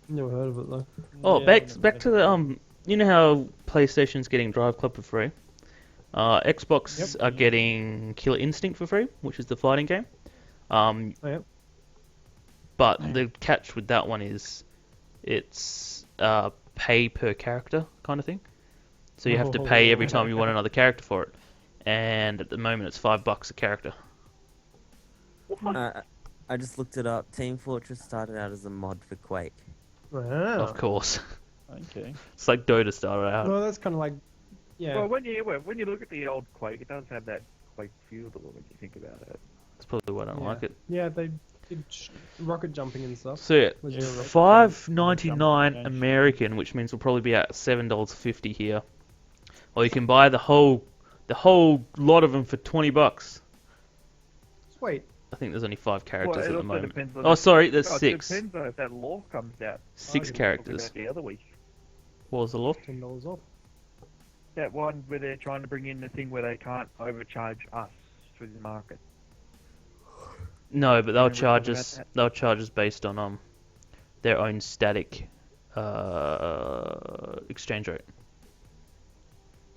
Never heard of it though. Oh, Yeah, back to the you know how PlayStation's getting Drive Club for free? Xbox Yep. are getting Killer Instinct for free, which is the fighting game. Oh, yep. But the catch with that one is it's pay per character kind of thing. So you have to pay every time you want another character for it. And at the moment it's $5 a character. I just looked it up. Team Fortress started out as a mod for Quake. Wow. Of course. Okay. It's like Dota started out. Well, that's kind of like, yeah. Well, when you look at the old Quake, it does have that Quake feel to it when you think about it. That's probably why I don't yeah. like it. Yeah, they did rocket jumping and stuff. So yeah, Was Yeah, there a rocket $5.99 Jumping American, which means we'll probably be at $7.50 here. Or you can buy the whole lot of them for $20. Wait, I think there's only 5 characters Well, it at the also moment. depends on Oh, sorry, there's It 6. depends though if that law comes out. 6 Like we characters. talked about the other week. What was the law? $10 off. That one where they're trying to bring in the thing where they can't overcharge us through the market. No, but they'll Remember charge talking us. about that? They'll charge us based on their own static exchange rate.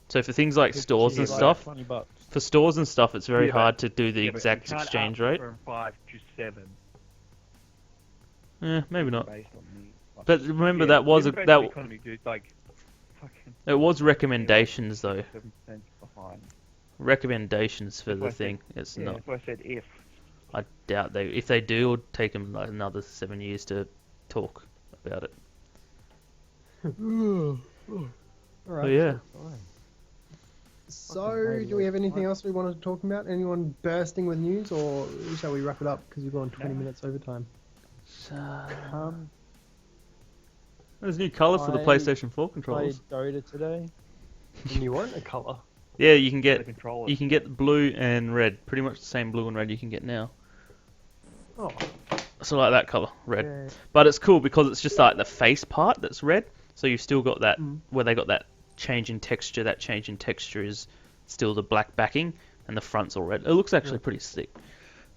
So for things like stores and like stuff, $20. for stores and stuff, it's very Yeah, but- hard to do the Yeah, but you exact can't exchange up rate. From 5 to 7. Maybe not. Based on the, But remember, yeah, that was the that economy, dude, like fucking it was recommendations though. 7% behind. Recommendations for That's why the I said- thing. It's Yeah, not. that's why I said if. I doubt they. If they do, it'll take them like another 7 years to talk about it. All So right. yeah. So, do we have anything else we wanted to talk about? Anyone bursting with news, or shall we wrap it up because we've gone 20 minutes over time? There's new colours for the I PlayStation 4 Played controllers. Dota today. And you want a color? Yeah, you can The get controller. blue and red. Pretty much the same blue and red you can get now. Oh, So like that colour, red. yeah. But it's cool because it's just like the face part that's red. So you've still got that Mm. where they got that change in texture. That change in texture is still the black backing and the front's all red. It looks actually Yeah. pretty sick.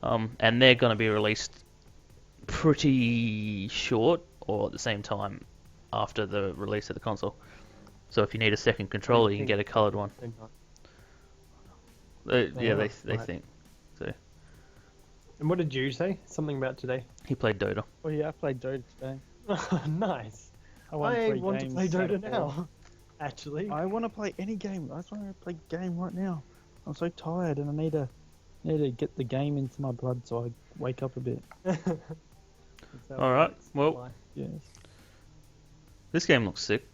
And they're going to be released pretty short or at the same time after the release of the console. So if you need a second controller, you can get a coloured one. Yeah, they right. think. And what did you say? Something about today? He played Dota. Oh yeah, I played Dota today. Nice. I won I 3 want to games play out Dota of 4. now. Actually. I want to play any game. I just want to play game right now. I'm so tired and I need to get the game into my blood so I wake up a bit. All right. Well, Yes. this game looks sick.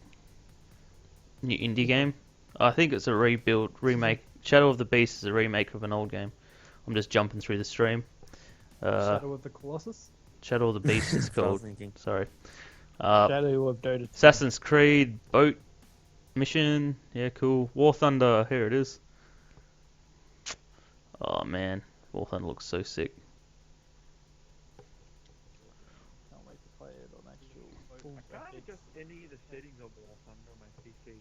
New indie game. I think it's a remake. Shadow of the Beast is a remake of an old game. I'm just jumping through the stream. Shadow of the Colossus. Shadow of the Beast is That's what I was called. thinking. Sorry. Shadow of Dota. Assassin's Creed boat mission. Yeah, cool. War Thunder. Here it is. Oh man, War Thunder looks so sick. any of the settings of War Thunder on my PC.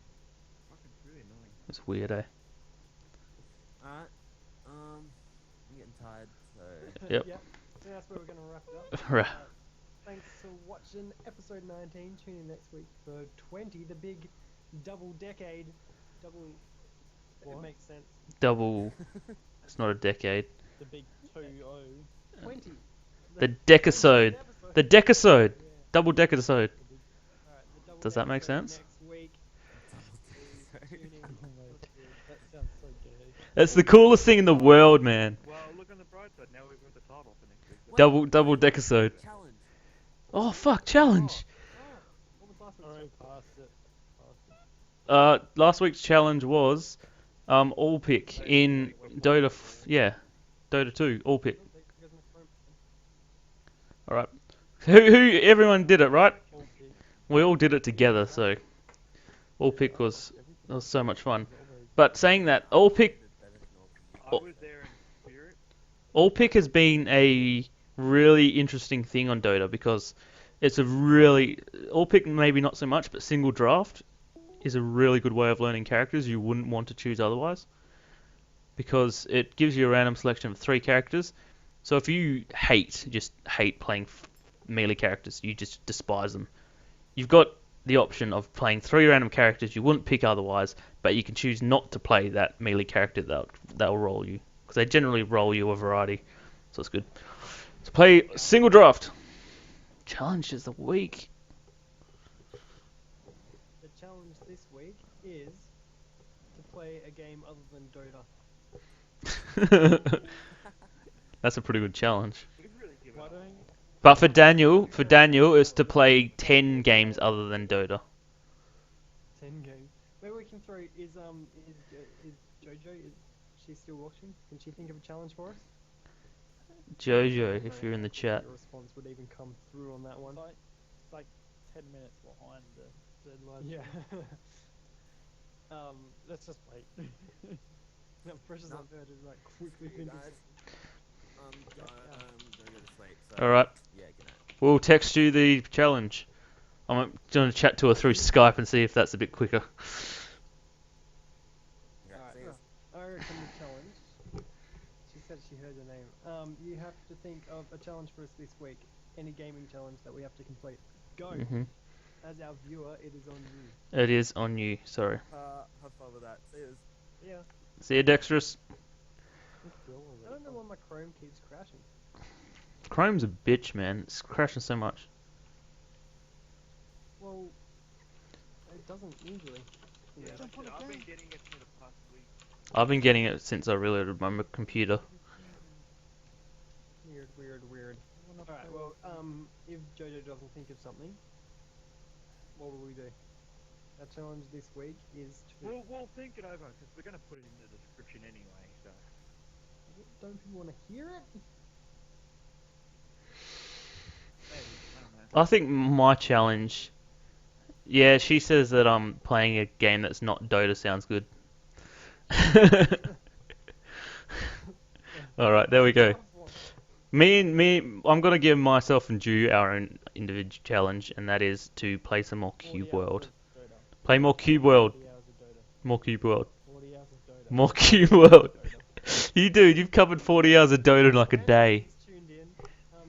Fucking really annoying. It's weird, eh? Alright. I'm getting tired, so Yep. Yeah. So that's where we're going to wrap it up. Right. Thanks for watching episode 19. Tune in next week for 20, the big double decade. Double. It What? makes sense. Double. It's not a decade. The big 2-0. 20. The decasode. 20th episode. The decasode. Yeah. Double decasode. Alright, the double Does that make episode sense? Next week. Please tune in. That sounds so gay. That's the coolest thing in the world, man. Well, look on the bright side. Now we've got the title for next week. Double decasode. challenge. Oh fuck, challenge. What was last week's Alright, challenge? past it. Last week's challenge was all pick in Dota. Dota 2 all pick. All right. Who? Everyone did it, right? All big. We all did it together, so all pick was so much fun. But saying that, all pick I was there in spirit. all pick has been a really interesting thing on Dota because it's a really all pick maybe not so much, but single draft is a really good way of learning characters you wouldn't want to choose otherwise because it gives you a random selection of 3 characters. So if you just hate playing melee characters, you just despise them, you've got the option of playing 3 random characters you wouldn't pick otherwise, but you can choose not to play that melee character that'll roll you because they generally roll you a variety, so it's good. So play single draft. Challenges of the week. The challenge this week is to play a game other than Dota. That's a pretty good challenge. We've really given Why up. don't But for Daniel is to play 10 games other than Dota. 10 games. Maybe we can throw. Is Jojo? Is she still watching? Can she think of a challenge for us? Jojo, if you're in the chat. Your response would even come through on that one. it's like 10 minutes behind the deadline. Yeah. Let's just wait. The pressure's No. on her to like quickly You think of guys, something. gonna go to sleep. So, Alright, yeah, good night. we'll text you the challenge. I'm going to chat to her through Skype and see if that's a bit quicker. Yeah, Alright, see ya. I reckon the challenge. She said she heard your name. You have to think of a challenge for us this week. Any gaming challenge that we have to complete. Go. hmm As our viewer, it is on you. It is on you, sorry. Have fun with that. See yous. Yeah. See you, Dexterous. I don't know why my Chrome keeps crashing. Chrome's a bitch, man. It's crashing so much. Well, it doesn't usually. Yeah, Yeah. I've been getting it for the past week. I've been getting it since I reloaded my computer. Weird. Alright, well, if Jojo doesn't think of something, what will we do? Our challenge this week is to... We'll think it over because we're going to put it in the description anyway. So Don't people want to hear it? maybe, I don't know. I think my challenge... Yeah, she says that I'm playing a game that's not Dota sounds good. Alright, there we go. I'm gonna give myself and Ju our own individual challenge, and that is to play some more Cube World. Play more Cube World. 40 hours of Dota. More Cube World. 40 hours of Dota. More Cube World. Dota. You've covered 40 hours of Dota in like a day. Just tuned in,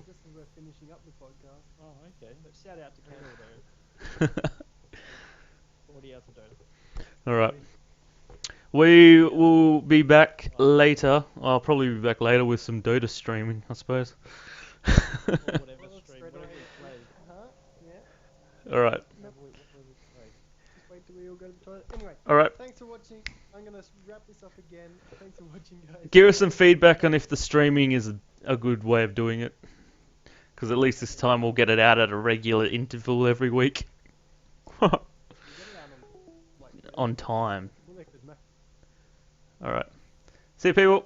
just as we're finishing up the podcast. Oh, okay. But shout out to Canada. 40 hours of Dota. Alright. We will be back later. I'll probably be back later with some Dota streaming, I suppose. Or whatever Well, stream, straight whatever away. we play. Huh? Yeah. Alright. Just wait till we all go to the toilet. Anyway, Alright. thanks for watching. I'm gonna wrap this up again. Thanks for watching, guys. Give us some feedback on if the streaming is a good way of doing it. Because at least this time we'll get it out at a regular interval every week. We get it out on, like, On time. we'll make this Alright. See you, people.